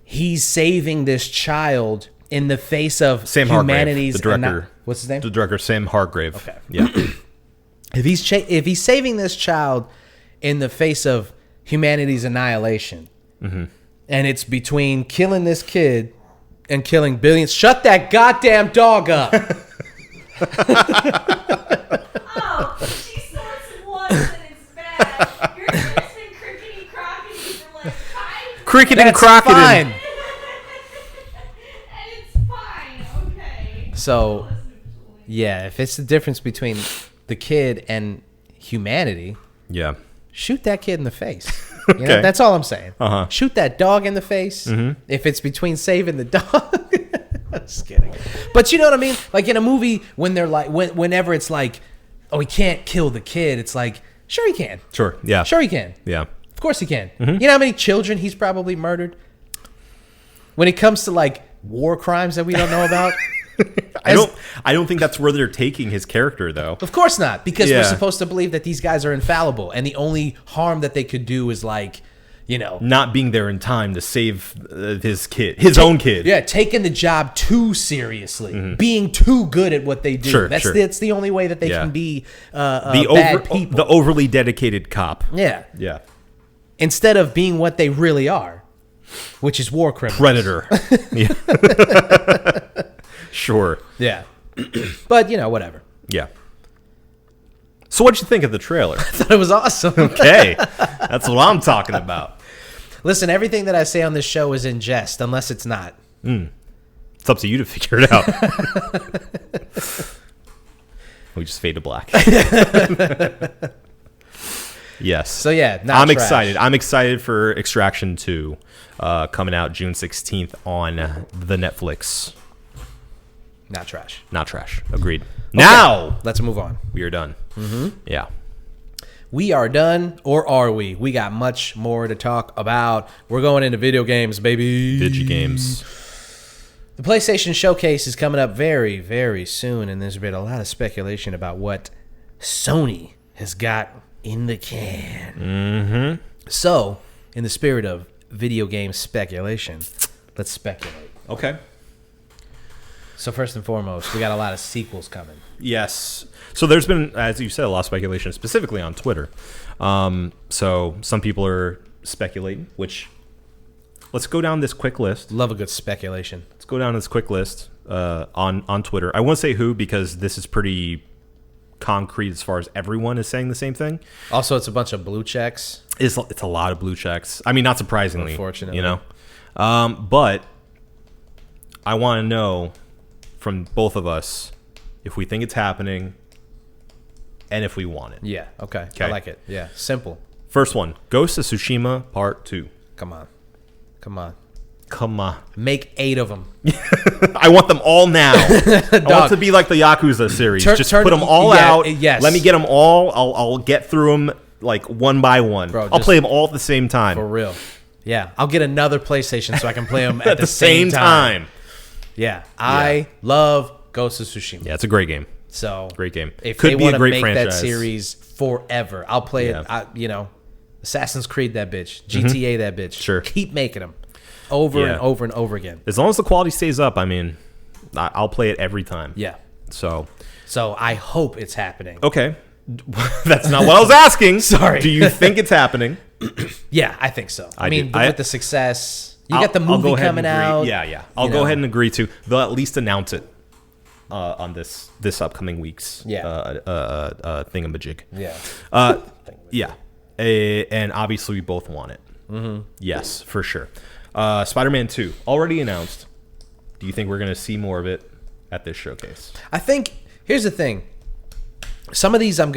he's saving this child in the face of Sam humanity's Hargrave, the director. what's his name? The director, Sam Hargrave. Okay. Yeah. If he's saving this child in the face of humanity's annihilation, and it's between killing this kid and killing billions. Shut that goddamn dog up. Oh, she starts once and it's bad. You're just been crickety crocketing for like 5 Cricket That's and crocketing. fine. and it's fine. Okay. So, yeah, if it's the difference between the kid and humanity, Yeah. shoot that kid in the face. You know, Okay. that's all I'm saying. Uh-huh. Shoot that dog in the face. If it's between saving the dog. I'm just kidding. But you know what I mean? Like in a movie, when they're like, whenever it's like, oh, he can't kill the kid, it's like, sure he can. Sure. Yeah. Sure he can. Yeah. Of course he can. You know how many children he's probably murdered? When it comes to like war crimes that we don't know about? I don't think that's where they're taking his character though. Of course not, because Yeah. we're supposed to believe that these guys are infallible, and the only harm that they could do is like, you know, Not being there in time to save his own kid. yeah, taking the job too seriously, being too good at what they do. Sure, that's sure. that's the only way that they Yeah. can be The bad people. the overly dedicated cop. Yeah, Yeah. instead of being what they really are, which is war criminals. Predator. Yeah. Sure. Yeah, but you know, whatever. Yeah. So what'd you think of the trailer? I thought it was awesome. Okay. That's what I'm talking about. Listen, everything that I say on this show is in jest, unless it's not. It's up to you to figure it out. We just fade to black. Yes. So yeah, not I'm trash. excited. I'm excited for Extraction 2 coming out June 16th on the Netflix. Not trash. Not trash. Agreed. Now Let's move on. we are done. Yeah. We are done, or are we? We got much more to talk about. We're going into video games, baby. Digi games. The PlayStation Showcase is coming up very, very soon, and there's been a lot of speculation about what Sony has got in the can. So, in the spirit of video game speculation, let's speculate. Okay. So first and foremost, we got a lot of sequels coming. Yes. So there's been, as you said, a lot of speculation, specifically on Twitter. So some people are speculating, which let's go down this quick list. Love a good speculation. Let's go down this quick list on Twitter. I won't say who because this is pretty concrete as far as everyone is saying the same thing. Also, it's a bunch of blue checks. It's a lot of blue checks. I mean, not surprisingly, Unfortunately. you know. But I want to know from both of us if we think it's happening and if we want it. Yeah, okay. I Okay. like it. Yeah, simple. First one, Ghost of Tsushima Part 2. Come on. Come on. Come on. Make 8 of them. I want them all now. I want it to be like the Yakuza series. Turn- Just turn- put them all yeah, out. yes. Let me get them all. I'll get through them like one by one. Bro, I'll just- play them all at the same time. For real. Yeah, I'll get another PlayStation so I can play them at, At the same time. Yeah, I love Ghost of Tsushima. Yeah, it's a great game. So Great game. If Could they be a want to great make franchise. that series forever, I'll play Yeah. it. Assassin's Creed that bitch, GTA that bitch. Sure. Keep making them over Yeah. and over and over again. As long as the quality stays up, I mean, I'll play it every time. Yeah. So, So I hope it's happening. okay. That's not what I was asking. Sorry. Do you think it's happening? Yeah, I think so. I I mean, do. I- with the success, you I'll- got the I'll movie go ahead coming and agree. out. Yeah. I'll you go know. ahead and agree to. They'll at least announce it on this upcoming week's thingamajig. Yeah. Yeah. And obviously we both want it. Yes, for sure. Spider-Man 2 already announced. Do you think we're going to see more of it at this showcase? I think here's the thing. Some of these I'm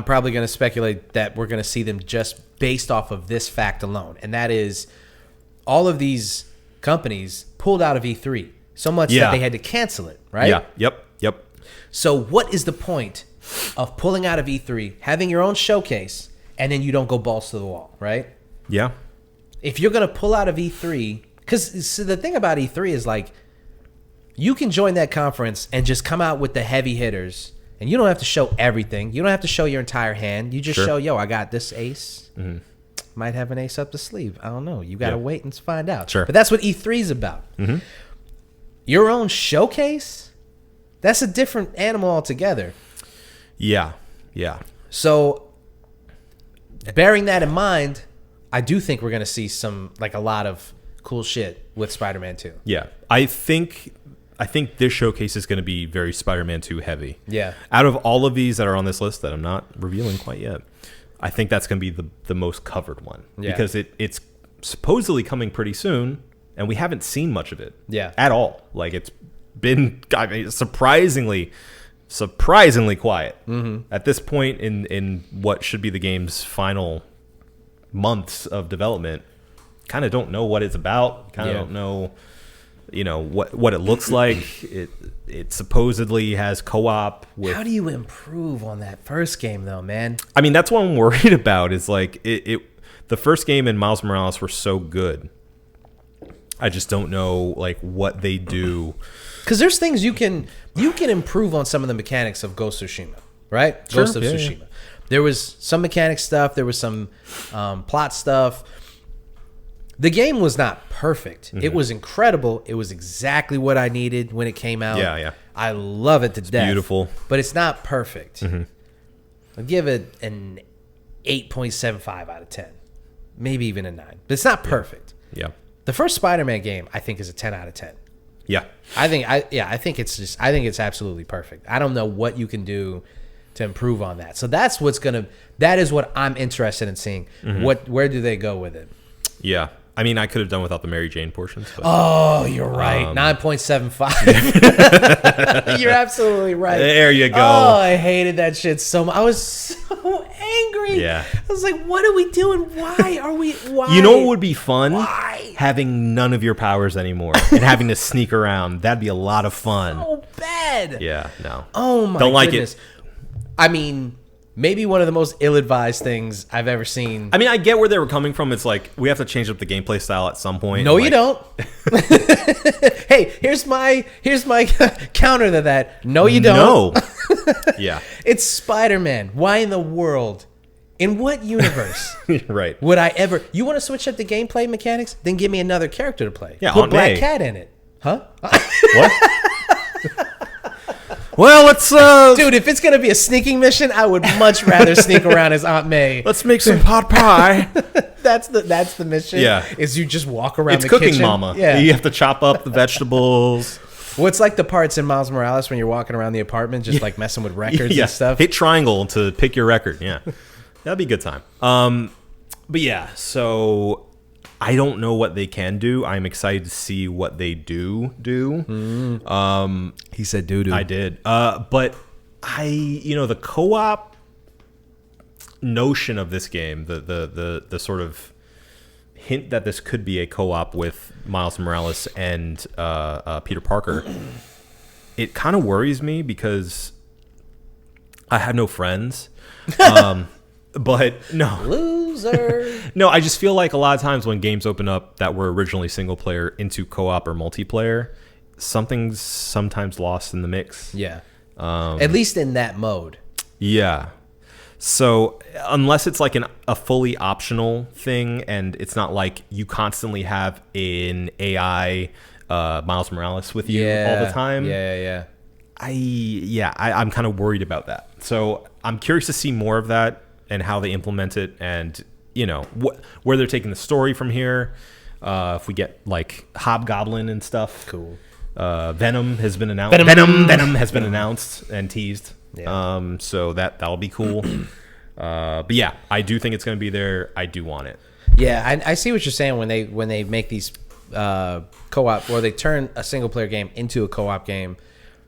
probably gonna speculate that we're gonna see them just based off of this fact alone, and that is all of these companies pulled out of E3 so much Yeah. that they had to cancel it, right? Yeah. Yep. So what is the point of pulling out of E3, having your own showcase, and then you don't go balls to the wall, right? you can join that conference and just come out with the heavy hitters, and you don't have to show everything. You don't have to show your entire hand. You just Sure. show, yo, I got this ace. Might have an ace up the sleeve. I don't know. You got to Yeah. wait and find out. Sure. But that's what E3 is about. Your own showcase, that's a different animal altogether. Yeah. So, bearing that in mind, I do think we're going to see a lot of cool shit with Spider-Man 2. Yeah. I think this showcase is going to be very Spider-Man 2 heavy. Yeah. Out of all of these that are on this list that I'm not revealing quite yet, I think that's going to be the most covered one. Yeah. Because it's supposedly coming pretty soon, and we haven't seen much of it. Yeah. At all. Like, it's been surprisingly quiet. At this point in what should be the game's final months of development, kind of don't know what it's about. Kind of don't know, what it looks like. It supposedly has co-op with. How do you improve on that first game, though, man? I mean, that's what I'm worried about. Is like the first game and Miles Morales were so good. I just don't know like what they do. Because there's things you can improve on some of the mechanics of Ghost of Tsushima, right? Sure, Ghost of yeah, Tsushima. There was some mechanic stuff. There was some plot stuff. The game was not perfect. It was incredible. It was exactly what I needed when it came out. Yeah. I love it to death. beautiful. But it's not perfect. I'll give it an 8.75 out of 10. Maybe even a 9. But it's not perfect. Yeah. The first Spider-Man game, I think, is a 10 out of 10. Yeah. I think it's absolutely perfect. I don't know what you can do to improve on that. So that is what I'm interested in seeing. Where do they go with it? Yeah. I mean, I could have done without the Mary Jane portions. But Oh, you're right. 9.75. You're absolutely right. There you go. Oh, I hated that shit so much. I was so angry. Yeah. I was like, what are we doing? Why? You know what would be fun? Why? Having none of your powers anymore and having to sneak around. That'd be a lot of fun. So bad. Yeah, no. Oh my Don't like goodness. it. I mean, maybe one of the most ill-advised things I've ever seen. I mean, I get where they were coming from. It's like we have to change up the gameplay style at some point. No, Like, you don't. Hey, here's my counter to that. No, you don't. No. Yeah. It's Spider-Man. Why in the world? In what universe Right. would I ever? You want to switch up the gameplay mechanics? Then give me another character to play. Yeah, Put Aunt Black May. Cat in it, huh? What? Well, let's Dude, if it's gonna be a sneaking mission, I would much rather sneak around as Aunt May. let's make some pot pie. That's the mission. Yeah. Is you just walk around It's the cooking kitchen. mama. Yeah. You have to chop up the vegetables. Well, it's like the parts in Miles Morales when you're walking around the apartment, just like messing with records Yeah. and stuff. Hit triangle to pick your record. Yeah. That'd be a good time. But yeah, so I don't know what they can do. I'm excited to see what they do. He said doo-doo. I did. But the co-op notion of this game, the sort of hint that this could be a co-op with Miles Morales and Peter Parker, it kind of worries me because I have no friends. But no. Loser. No, I just feel like a lot of times when games open up that were originally single player into co-op or multiplayer, something's sometimes lost in the mix. Yeah. At least in that mode. Yeah. So unless it's like a fully optional thing and it's not like you constantly have an AI Miles Morales with you all the time. Yeah. I'm kind of worried about that. So I'm curious to see more of that and how they implement it and, where they're taking the story from here. If we get like Hobgoblin and stuff. Cool. Venom has been announced. Venom has been announced and teased. Yeah. So that'll be cool. But yeah, I do think it's going to be there. I do want it. Yeah, I see what you're saying when they make these co-op, or they turn a single player game into a co-op game,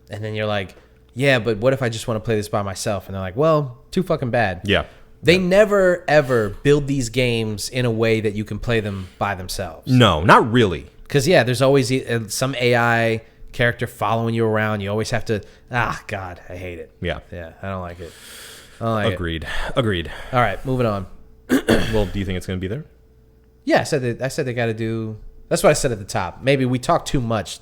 and then you're like, yeah, but what if I just want to play this by myself? And they're like, well, too fucking bad. Yeah. They never ever build these games in a way that you can play them by themselves. No, not really. Because there's always some AI character following you around. You always have to. God, I hate it. Yeah. I don't like it. I don't like Agreed. All right, moving on. Well, do you think it's going to be there? Yeah, I said they got to do. That's what I said at the top. Maybe we talked too much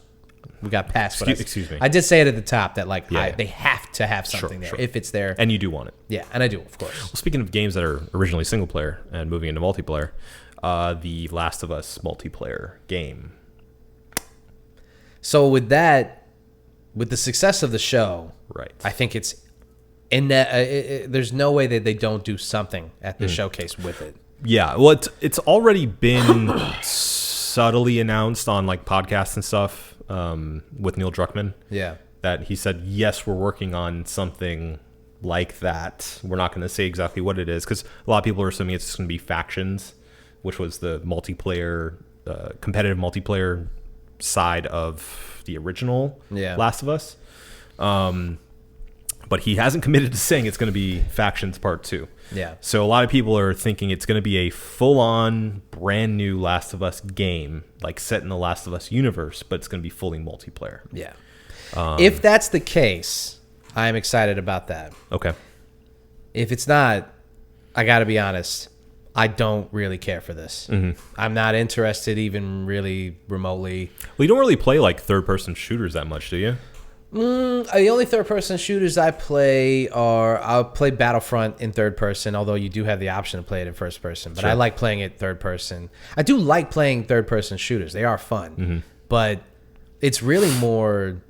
We got past what Excuse me. I did say it at the top that like Yeah. they have to have something there sure. if it's there. And you do want it. Yeah, and I do, of course. Well, speaking of games that are originally single player and moving into multiplayer, the Last of Us multiplayer game. So with that, with the success of the show, Right. I think it's in that. There's no way that they don't do something at the showcase with it. Yeah, well, it's already been subtly announced on like podcasts and stuff with Neil Druckmann. Yeah. That he said, yes, we're working on something like that. We're not going to say exactly what it is because a lot of people are assuming it's going to be Factions, which was the multiplayer, competitive multiplayer side of the original Last of Us. But he hasn't committed to saying it's going to be Factions Part 2. Yeah. So a lot of people are thinking it's going to be a full-on, brand new Last of Us game, like set in the Last of Us universe, but it's going to be fully multiplayer. Yeah. If that's the case, I'm excited about that. Okay. If it's not, I got to be honest, I don't really care for this. I'm not interested even really remotely. Well, you don't really play like third-person shooters that much, do you? The only third-person shooters I play I'll play Battlefront in third person, although you do have the option to play it in first person. But I like playing it third person. I do like playing third-person shooters. They are fun. But it's really more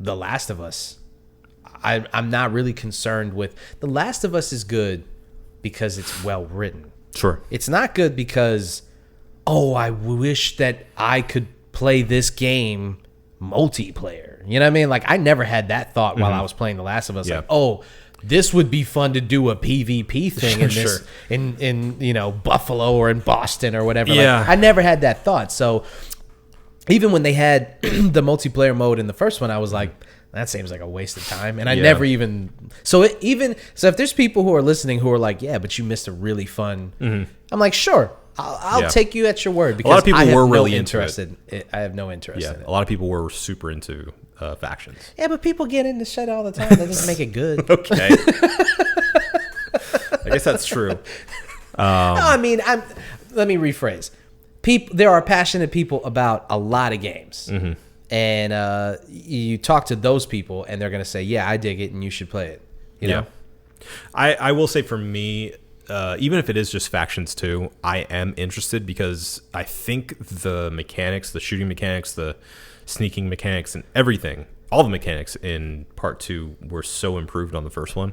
The Last of Us. I'm not really concerned with... The Last of Us is good because it's well-written. Sure. It's not good because, I wish that I could play this game multiplayer. You know what I mean? Like, I never had that thought while I was playing The Last of Us. Yeah. Like, this would be fun to do a PvP thing in this, Sure. in Buffalo or in Boston or whatever. Yeah. Like, I never had that thought. So even when they had the multiplayer mode in the first one, I was like, that seems like a waste of time. And I never even... So if there's people who are listening who are like, yeah, but you missed a really fun... I'm like, sure. I'll take you at your word because a lot of people I have were no really interested. I have no interest Yeah, in it. a lot of people were super into Factions. Yeah, but people get into shit all the time. That doesn't make it good. Okay. I guess that's true. No, I mean, let me rephrase. There are passionate people about a lot of games. And you talk to those people, and they're going to say, yeah, I dig it, and you should play it. You know? I will say for me, even if it is just Factions 2, I am interested because I think the mechanics, the shooting mechanics, the sneaking mechanics, and everything, all the mechanics in Part 2 were so improved on the first one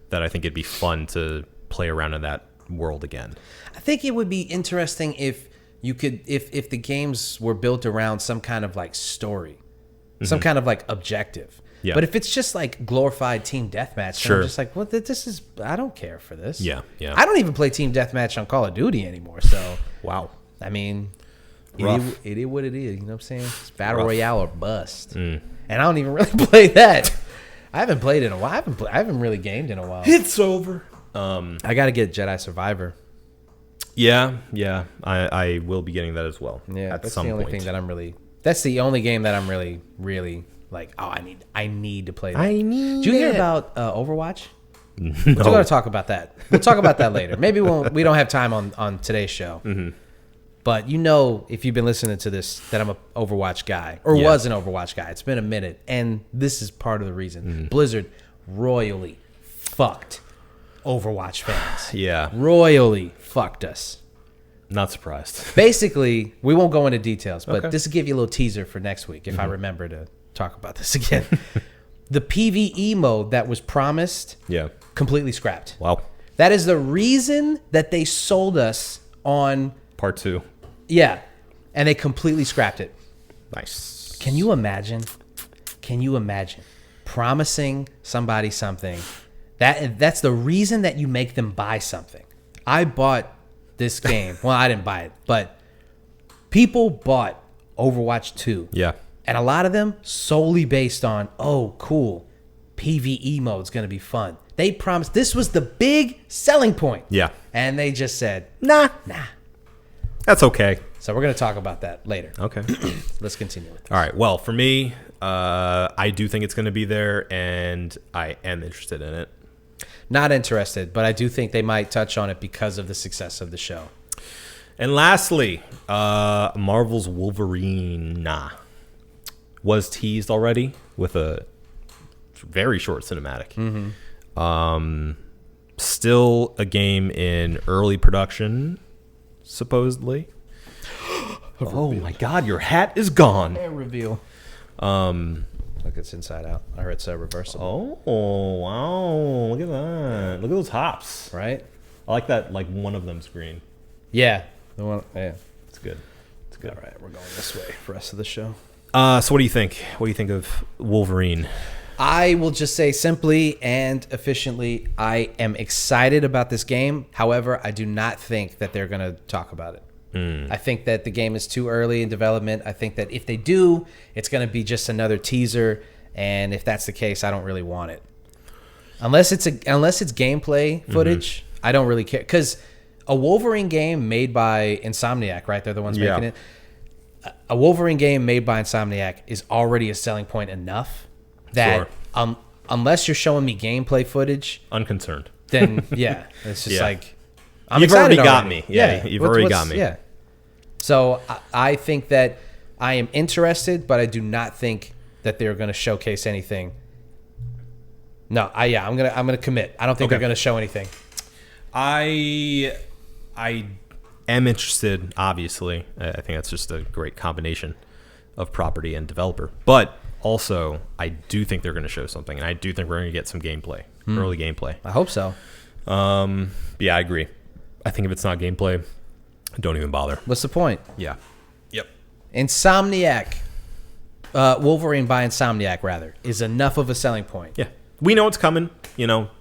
that I think it'd be fun to play around in that world again. I think it would be interesting if you could, if the games were built around some kind of like story, some kind of like objective. Yeah. But if it's just like glorified team deathmatch, Sure. I'm just like, well, this is, I don't care for this. Yeah. I don't even play team deathmatch on Call of Duty anymore. So, Wow. I mean, Rough. it is what it is. You know what I'm saying? It's Battle Royale or bust. Mm. And I don't even really play that. I haven't played in a while. I haven't really gamed in a while. It's over. I got to get Jedi Survivor. Yeah. I will be getting that as well. Yeah, at that's some the only point. thing that I'm really. That's the only game that I'm really like. Oh, I need to play that. Did you hear about Overwatch? No. We're going to talk about that. We'll talk about that later. Maybe we don't have time on today's show. But if you've been listening to this, that I'm an Overwatch guy or was an Overwatch guy. It's been a minute, and this is part of the reason. Blizzard royally fucked Overwatch fans. Yeah. Royally fucked us. Not surprised. Basically, we won't go into details, but Okay. this will give you a little teaser for next week if I remember to talk about this again. The PvE mode that was promised, Yeah. completely scrapped. Wow. That is the reason that they sold us on, Part 2. and they completely scrapped it. Nice. Can you imagine promising somebody something? That's the reason that you make them buy something. I bought this game. Well, I didn't buy it, but people bought Overwatch 2. Yeah. And a lot of them solely based on, oh, cool, PvE mode's going to be fun. They promised this was the big selling point. Yeah. And they just said, Nah. That's okay. So we're going to talk about that later. Okay. Let's continue with this. All right. Well, for me, I do think it's going to be there, and I am interested in it. Not interested, but I do think they might touch on it because of the success of the show. And lastly, Marvel's Wolverine. was teased already with a very short cinematic. Still a game in early production, supposedly. Oh my God, your hat is gone. Hair reveal. Look, it's inside out. I heard it's reversible. Oh wow! Look at that. Look at those hops. Right? I like that. Like one of them's green. Yeah. The one. Yeah. It's good. It's good. All right, we're going this way for the rest of the show. So what do you think? What do you think of Wolverine? I will just say simply and efficiently, I am excited about this game. However, I do not think that they're going to talk about it. I think that the game is too early in development. I think that if they do, it's going to be just another teaser. And if that's the case, I don't really want it. Unless it's gameplay footage, I don't really care. Because a Wolverine game made by Insomniac, right? They're the ones making it. A Wolverine game made by Insomniac is already a selling point enough that unless you're showing me gameplay footage, Unconcerned. then yeah, it's just like I'm You've excited already got me. Yeah, you've already got me. Yeah. So I think that I am interested, but I do not think that they're going to showcase anything. No, I'm gonna commit. I don't think they're going to show anything. I am interested. Obviously, I think that's just a great combination of property and developer. But also, I do think they're going to show something, and I do think we're going to get some gameplay, early gameplay. I hope so. Yeah, I agree. I think if it's not gameplay, don't even bother. What's the point? Yeah. Yep. Insomniac, Wolverine by Insomniac, rather, is enough of a selling point. Yeah. We know it's coming.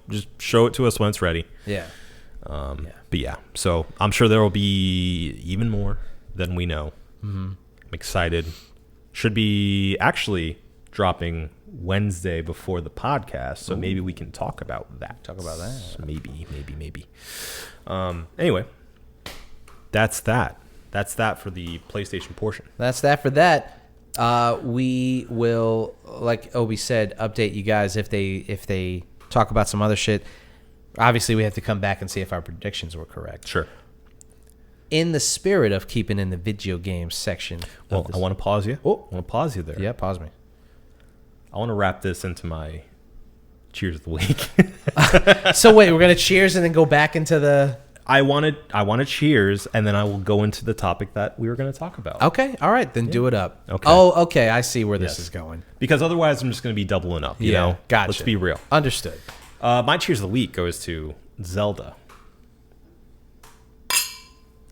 Just show it to us when it's ready. Yeah. But yeah, so I'm sure there will be even more than we know. I'm excited. Should be actually dropping Wednesday before the podcast, so maybe we can talk about that. Maybe. Anyway, that's that. That's that for the PlayStation portion. That's that for that. We will, like Obi said, update you guys if they talk about some other shit. Obviously, we have to come back and see if our predictions were correct. Sure. In the spirit of keeping in the video games section. Well, I want to pause you. Oh. I want to pause you there. Yeah, pause me. I want to wrap this into my cheers of the week. So wait, we're gonna cheers and then go back into the. I want to cheers, and then I will go into the topic that we were going to talk about. Okay, all right, then do it up. Okay. Oh, okay, I see where this Yes. is going. Because otherwise, I'm just going to be doubling up. You know, gotcha. Let's be real. Understood. My cheers of the week goes to Zelda.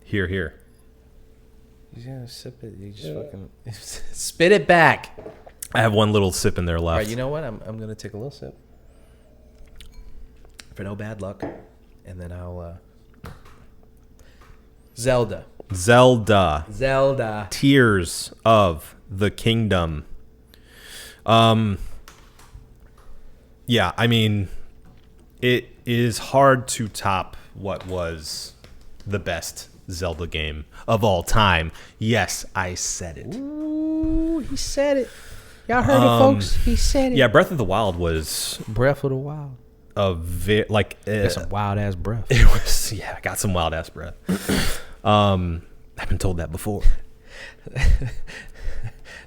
Here. You gotta sip it. You just fucking spit it back. I have one little sip in there left. All right, you know what? I'm gonna take a little sip for no bad luck, and then I'll. Zelda. Tears of the Kingdom. Yeah, I mean, it is hard to top what was the best Zelda game of all time. Yes, I said it. Ooh, he said it. Y'all heard it, folks. He said it. Yeah, Breath of the Wild was Breath of the Wild. got some wild ass breath. It was, yeah, I got some wild ass breath. I've been told that before.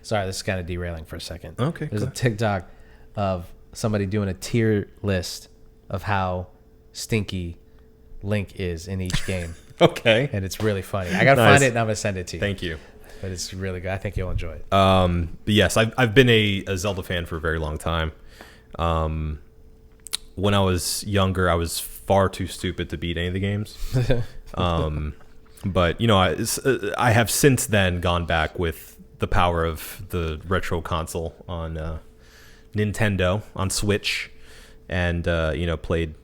Sorry, this is kind of derailing for a second. Okay, There's go a TikTok of somebody doing a tier list of how stinky Link is in each game. Okay. And it's really funny. I got to Nice. find it and I'm going to send it to you. Thank you. But it's really good. I think you'll enjoy it. But yes, I've been a Zelda fan for a very long time. When I was younger, I was far too stupid to beat any of the games. But, you know, I have since then gone back with the power of the retro console on Nintendo, on Switch, and, you know, played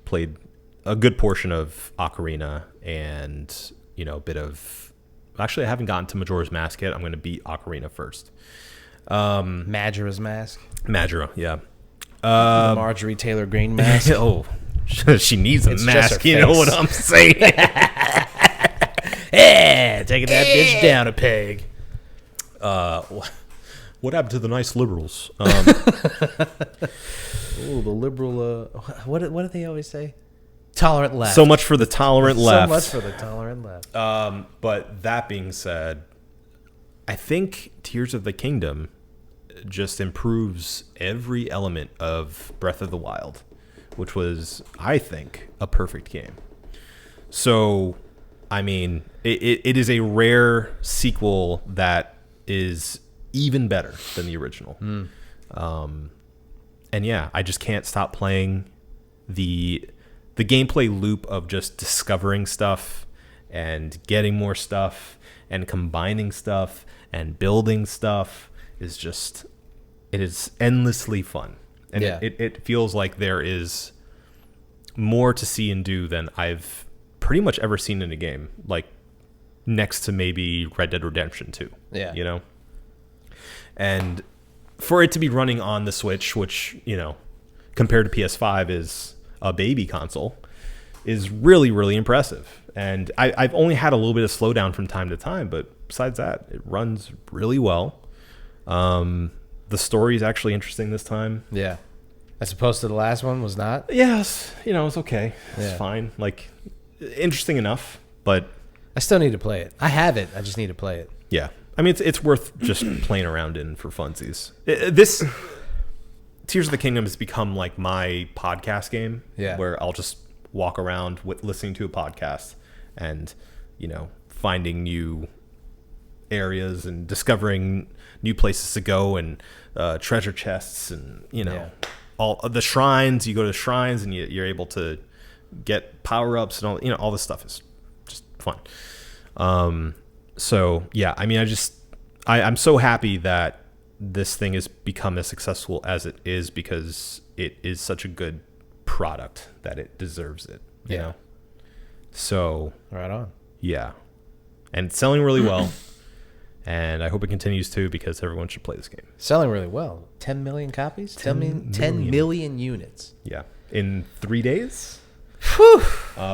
a good portion of Ocarina and, you know, a bit of... Actually, I haven't gotten to Majora's Mask yet. I'm going to beat Ocarina first. Majora's Mask. Majora, yeah. The Marjorie Taylor Greene mask. Oh, she needs a It's just mask. her You know face. what I'm saying? Yeah, taking that bitch down a peg. What happened to the nice liberals? Ooh, the liberal. What do they always say? Tolerant left. So much for the tolerant left. So much for the tolerant left. But that being said, I think Tears of the Kingdom just improves every element of Breath of the Wild, which was, I think, a perfect game. So, I mean, it is a rare sequel that is even better than the original. And yeah, I just can't stop playing. The gameplay loop of just discovering stuff and getting more stuff and combining stuff and building stuff is just, it is endlessly fun. And Yeah. it feels like there is more to see and do than I've pretty much ever seen in a game, like next to maybe Red Dead Redemption 2. Yeah. You know? And for it to be running on the Switch, which, you know, compared to PS5 is a baby console, is really, really impressive. And I've only had a little bit of slowdown from time to time, but besides that, it runs really well. The story is actually interesting this time. Yeah. As opposed to the last one was not? Yes, you know, it's okay. It's Yeah. fine. Like, interesting enough, but I still need to play it. I have it. I just need to play it. yeah. I mean, it's worth just playing around in for funsies. This Tears of the Kingdom has become like my podcast game. Yeah. Where I'll just walk around listening to a podcast and, you know, finding new areas and discovering new places to go and treasure chests and, you know, Yeah. all of the shrines. You go to the shrines and you're able to get power-ups and all, you know, all this stuff is just fun. So yeah, I mean, I'm so happy that this thing has become as successful as it is because it is such a good product that it deserves it. You Yeah. know? So Right on. yeah, and it's selling really well, and I hope it continues to because everyone should play this game. Selling really well. 10 million copies? 10 million units. Yeah, in 3 days. Whew.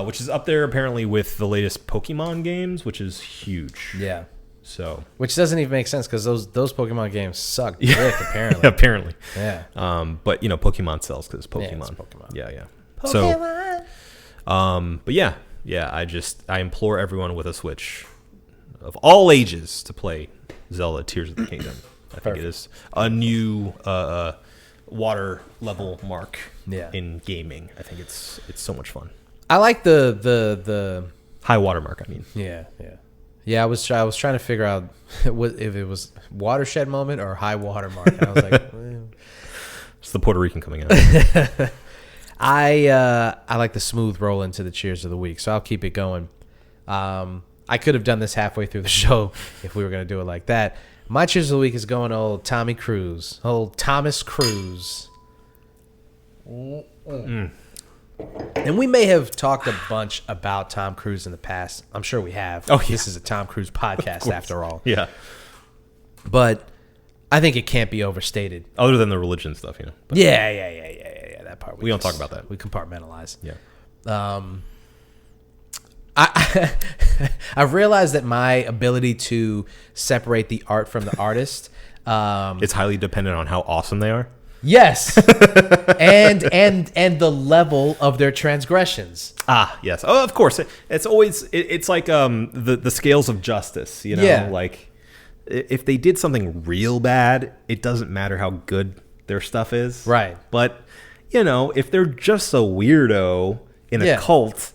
Which is up there apparently with the latest Pokemon games, which is huge. Yeah. So Which doesn't even make sense because those Pokemon games suck dick, apparently. apparently. Yeah. But you know, Pokemon sells because Pokemon. Yeah, it's Pokemon. Yeah. Pokemon. So, but yeah. I implore everyone with a Switch of all ages to play Zelda Tears of the Kingdom. I think it is a new water level mark in gaming. I think it's so much fun. I like the High water mark, I mean. Yeah, I was trying to figure out if it was watershed moment or high water mark. And I was like, well. It's the Puerto Rican coming out. I like the smooth roll into the cheers of the week, so I'll keep it going. I could have done this halfway through the show if we were going to do it like that. My cheers of the week is going to old Tommy Cruise, old Thomas Cruise. And we may have talked a bunch about Tom Cruise in the past. I'm sure we have. Oh, yeah. This is a Tom Cruise podcast after all. Yeah. But I think it can't be overstated. Other than the religion stuff, you know. But Yeah. That part We don't talk about that. We compartmentalize. yeah. I've realized that my ability to separate the art from the artist, It's highly dependent on how awesome they are. yes, and the level of their transgressions. Ah, yes. Oh, of course. It's always it's like the scales of justice, you know, Yeah. like if they did something real bad, it doesn't matter how good their stuff is. Right. But, you know, if they're just a weirdo in a Yeah. cult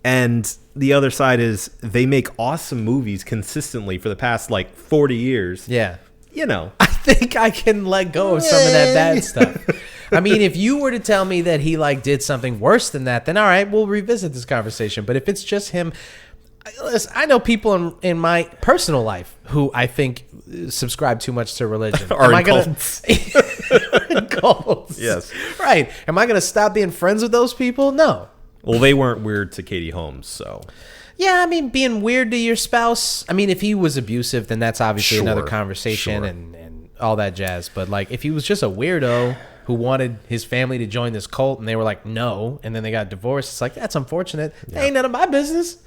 and the other side is they make awesome movies consistently for the past like 40 years. Yeah. You know. I think I can let go of some of that bad stuff. I mean, if you were to tell me that he like did something worse than that, then all right, we'll revisit this conversation. But if it's just him, listen, I know people in my personal life who I think subscribe too much to religion. Are in cults. In cults. Yes. Right. Am I going to stop being friends with those people? No. Well, they weren't weird to Katie Holmes, so. Yeah, I mean, being weird to your spouse. I mean, if he was abusive, then that's obviously another Sure, conversation sure. and all that jazz. But like, if he was just a weirdo who wanted his family to join this cult and they were like, no, and then they got divorced, it's like, that's unfortunate. That ain't none of my business.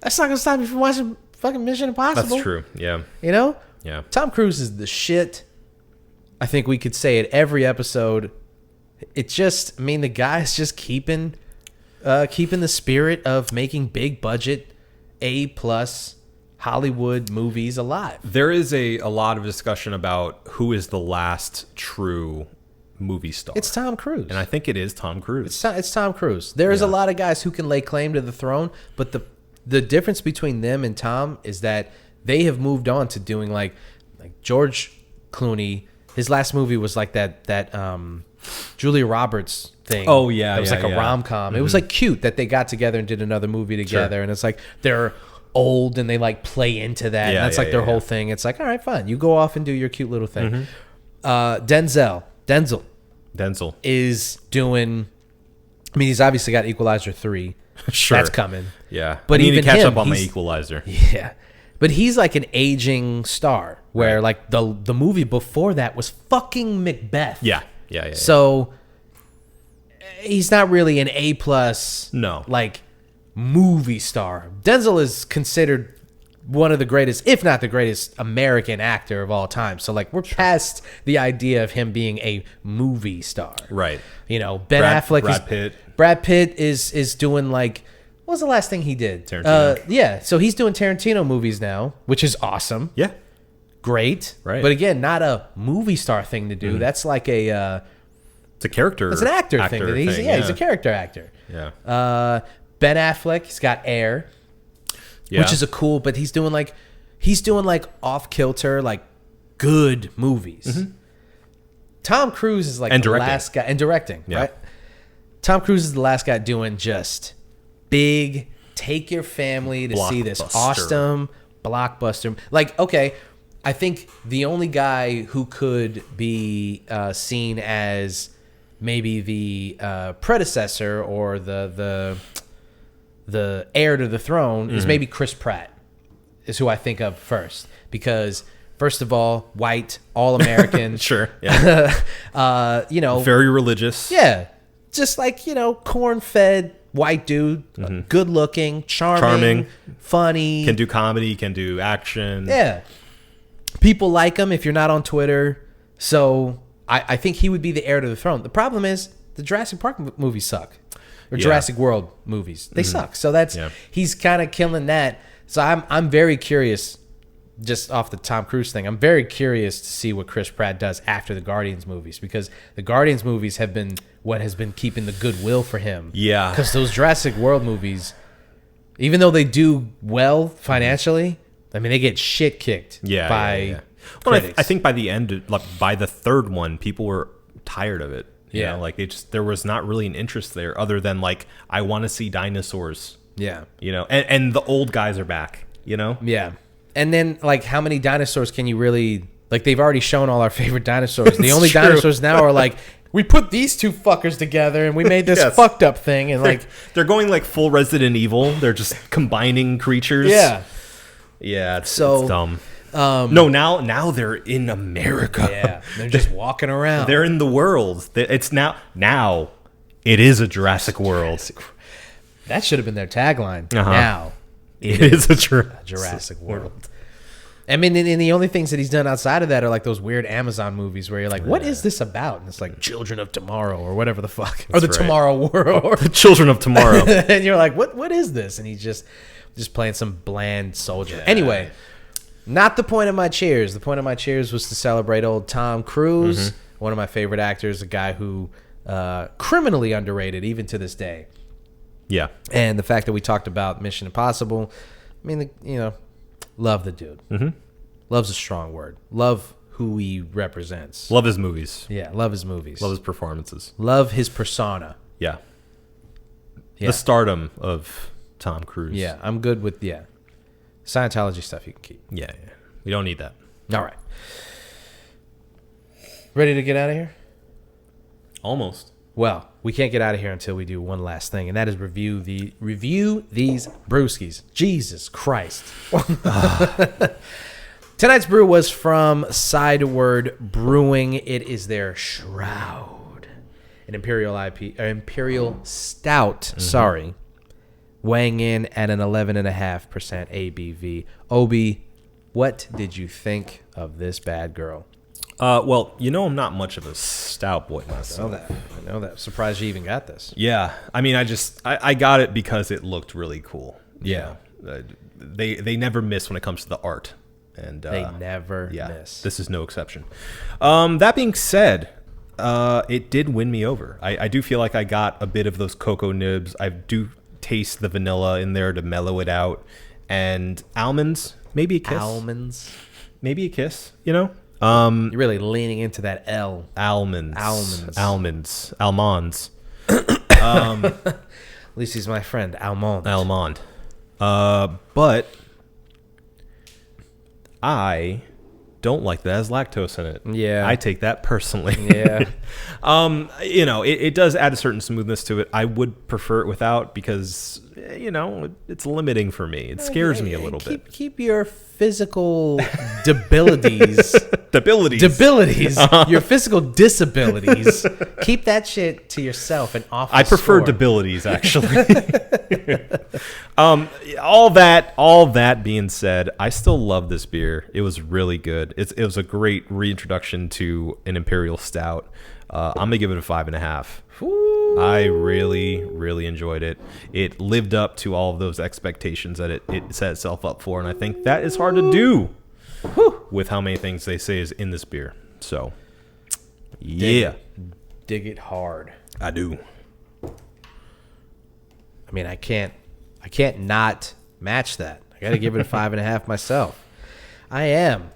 That's not gonna stop me from watching fucking Mission Impossible. That's true. Yeah. You know? Yeah. Tom Cruise is the shit. I think we could say it every episode. It just, I mean, the guy's just keeping the spirit of making big budget A+ Hollywood movies alive. There is a lot of discussion about who is the last true movie star. It's Tom Cruise. And I think it is Tom Cruise. It's Tom Cruise. There's a Yeah. lot of guys who can lay claim to the throne, but the difference between them and Tom is that they have moved on to doing like George Clooney. His last movie was like that Julia Roberts thing. Oh, yeah, it was yeah, like a yeah. rom-com. It was like cute that they got together and did another movie together, and it's like they're old and they like play into that. Yeah, and that's yeah, like their yeah, whole yeah. thing. It's like, all right, fine, you go off and do your cute little thing. Mm-hmm. Denzel is doing. I mean, he's obviously got Equalizer 3. Sure. That's coming. Yeah. But I need even to catch him, up on my he's- Equalizer. Yeah. But he's like an aging star where Right. like the movie before that was fucking Macbeth. Yeah. Yeah. So he's not really an A+, No. like movie star. Denzel is considered one of the greatest, if not the greatest, American actor of all time. So like we're past the idea of him being a movie star. Right. You know, Ben Affleck Brad Pitt. Brad Pitt is doing like, what was the last thing he did? Tarantino. Yeah, so he's doing Tarantino movies now, which is awesome. Yeah. Great. Right. But again, not a movie star thing to do. That's like a It's a character. it's an actor thing. That he's a character actor. Yeah. Ben Affleck, he's got Air, Yeah. which is a cool, but he's doing like off kilter, like good movies. Tom Cruise is like And the directing. last guy, and directing, Yeah. right? Tom Cruise is the last guy doing just big, take your family to see this Blockbuster. awesome blockbuster. Like, okay, I think the only guy who could be seen as maybe the predecessor or the heir to the throne is maybe Chris Pratt, is who I think of first. Because, first of all, white, all-American. Sure. Yeah. You know, Very religious. yeah, just like, you know, corn-fed white dude, good-looking, charming, funny. Can do comedy. Can do action. Yeah. People like him if you're not on Twitter. So I think he would be the heir to the throne. The problem is the Jurassic Park movies suck. Or Yeah. Jurassic World movies. They suck. So that's he's kind of killing that. So I'm very curious, just off the Tom Cruise thing, I'm very curious to see what Chris Pratt does after the Guardians movies, because the Guardians movies have been what has been keeping the goodwill for him. Yeah. Because those Jurassic World movies, even though they do well financially, I mean, they get shit kicked by Well, critics. I think by the end, like by the third one, people were tired of it. You Yeah. know, like there was not really an interest there other than like, I want to see dinosaurs, Yeah. you know, and the old guys are back, you know? Yeah. And then, like, how many dinosaurs can you really... Like, they've already shown all our favorite dinosaurs. The It's only true. dinosaurs now are like, we put these two fuckers together and we made this Yes. fucked up thing. And, like, They're going like full Resident Evil. They're just combining creatures. yeah. Yeah, it's So, dumb. No, now they're in America. Yeah. They're just walking around. They're in the world. It's now it is a Jurassic World. That should have been their tagline. Uh-huh. Now, It is a Jurassic World. I mean, and the only things that he's done outside of that are like those weird Amazon movies where you're like, what is this about? And it's like Children of Tomorrow or whatever the fuck. Or the right. Tomorrow World. The Children of Tomorrow. And you're like, what is this? And he's just playing some bland soldier. Anyway, not the point of my cheers. The point of my cheers was to celebrate old Tom Cruise, one of my favorite actors, a guy who criminally underrated even to this day. Yeah. And the fact that we talked about Mission Impossible, I mean, you know, love the dude. Love's a strong word. Love who he represents. Love his movies. Yeah, love his movies. Love his performances. Love his persona. Yeah. Yeah. The stardom of Tom Cruise. Yeah, I'm good with, Scientology stuff you can keep. Yeah. We don't need that. All right. Ready to get out of here? Almost. Well, we can't get out of here until we do one last thing, and that is review these brewskis. Jesus Christ. Tonight's brew was from Sideward Brewing. It is their Shroud, an Imperial Stout. Sorry, weighing in at an 11.5% ABV. Obi, what did you think of this bad girl? Well, I'm not much of a stout boy myself. I know that. Surprised you even got this. Yeah, I mean, I got it because it looked really cool. Yeah. They never miss when it comes to the art, and They never yeah, miss. this is no exception. That being said, it did win me over. I do feel like I got a bit of those cocoa nibs. I do taste the vanilla in there to mellow it out, and almonds, maybe a kiss. Almonds. Maybe a kiss. You're really leaning into that L. Almonds. Almonds. At least he's my friend, Almond. Almond. But I don't like that has lactose in it. Yeah. I take that personally. Yeah. It does add a certain smoothness to it. I would prefer it without because, it's limiting for me. It scares me a little bit. Keep your physical debilities. Your physical disabilities. Keep that shit to yourself and off. I prefer debilities, actually. All that being said, I still love this beer. It was really good. It was a great reintroduction to an Imperial Stout. I'm gonna give it a 5.5. I really, really enjoyed it. It lived up to all of those expectations that it set itself up for, and I think that is hard to do with how many things they say is in this beer. So, yeah. Dig it hard. I do. I mean, I can't not match that. I got to give it a 5.5 myself. I am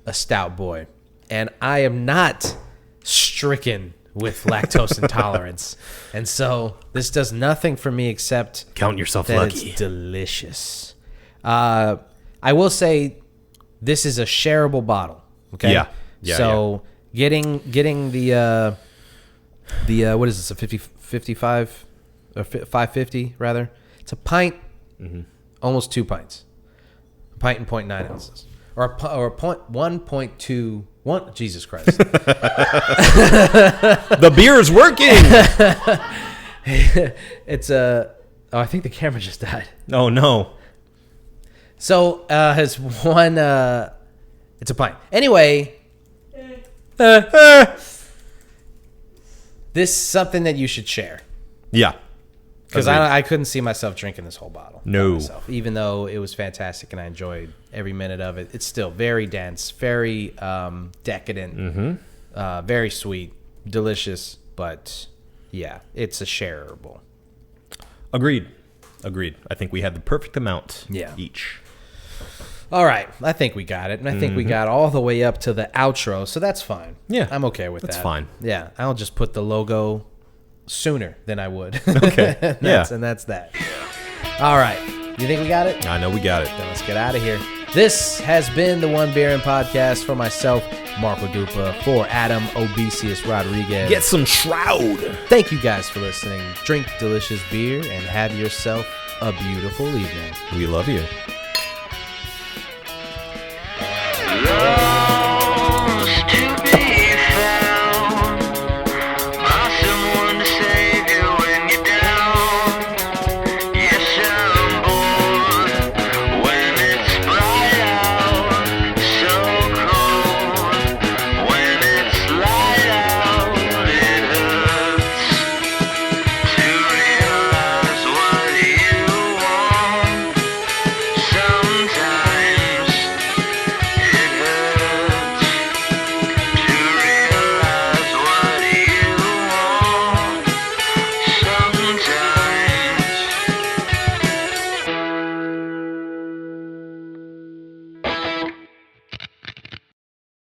a stout boy, and I am not stricken with lactose intolerance, and so this does nothing for me except Count yourself that lucky. it's delicious. I will say this is a shareable bottle. Okay. Yeah. So getting the what is this, a 55 or 550 rather? It's a pint, almost 2 pints, a pint and 0.9 ounces, or a 1.2. Jesus Christ! The beer is working. It's a. Oh, I think the camera just died. Oh no. So has one. It's a pint. Anyway, this is something that you should share. Yeah. Because Agreed. I couldn't see myself drinking this whole bottle. No. by myself, even though it was fantastic and I enjoyed every minute of it. It's still very dense, very decadent, very sweet, delicious, but yeah, it's a shareable. Agreed. I think we had the perfect amount each. All right, I think we got it. And I think we got all the way up to the outro, so that's fine. Yeah. I'm okay with that. That's fine. Yeah, I'll just put the logo sooner than I would. Okay. And that's that. All right. You think we got it? I know we got it. Then let's get out of here. This has been the One Beer In Podcast for myself, Marco Dupa, for Adam Obesius Rodriguez. Get some Shroud. Thank you guys for listening. Drink delicious beer and have yourself a beautiful evening. We love you. Love.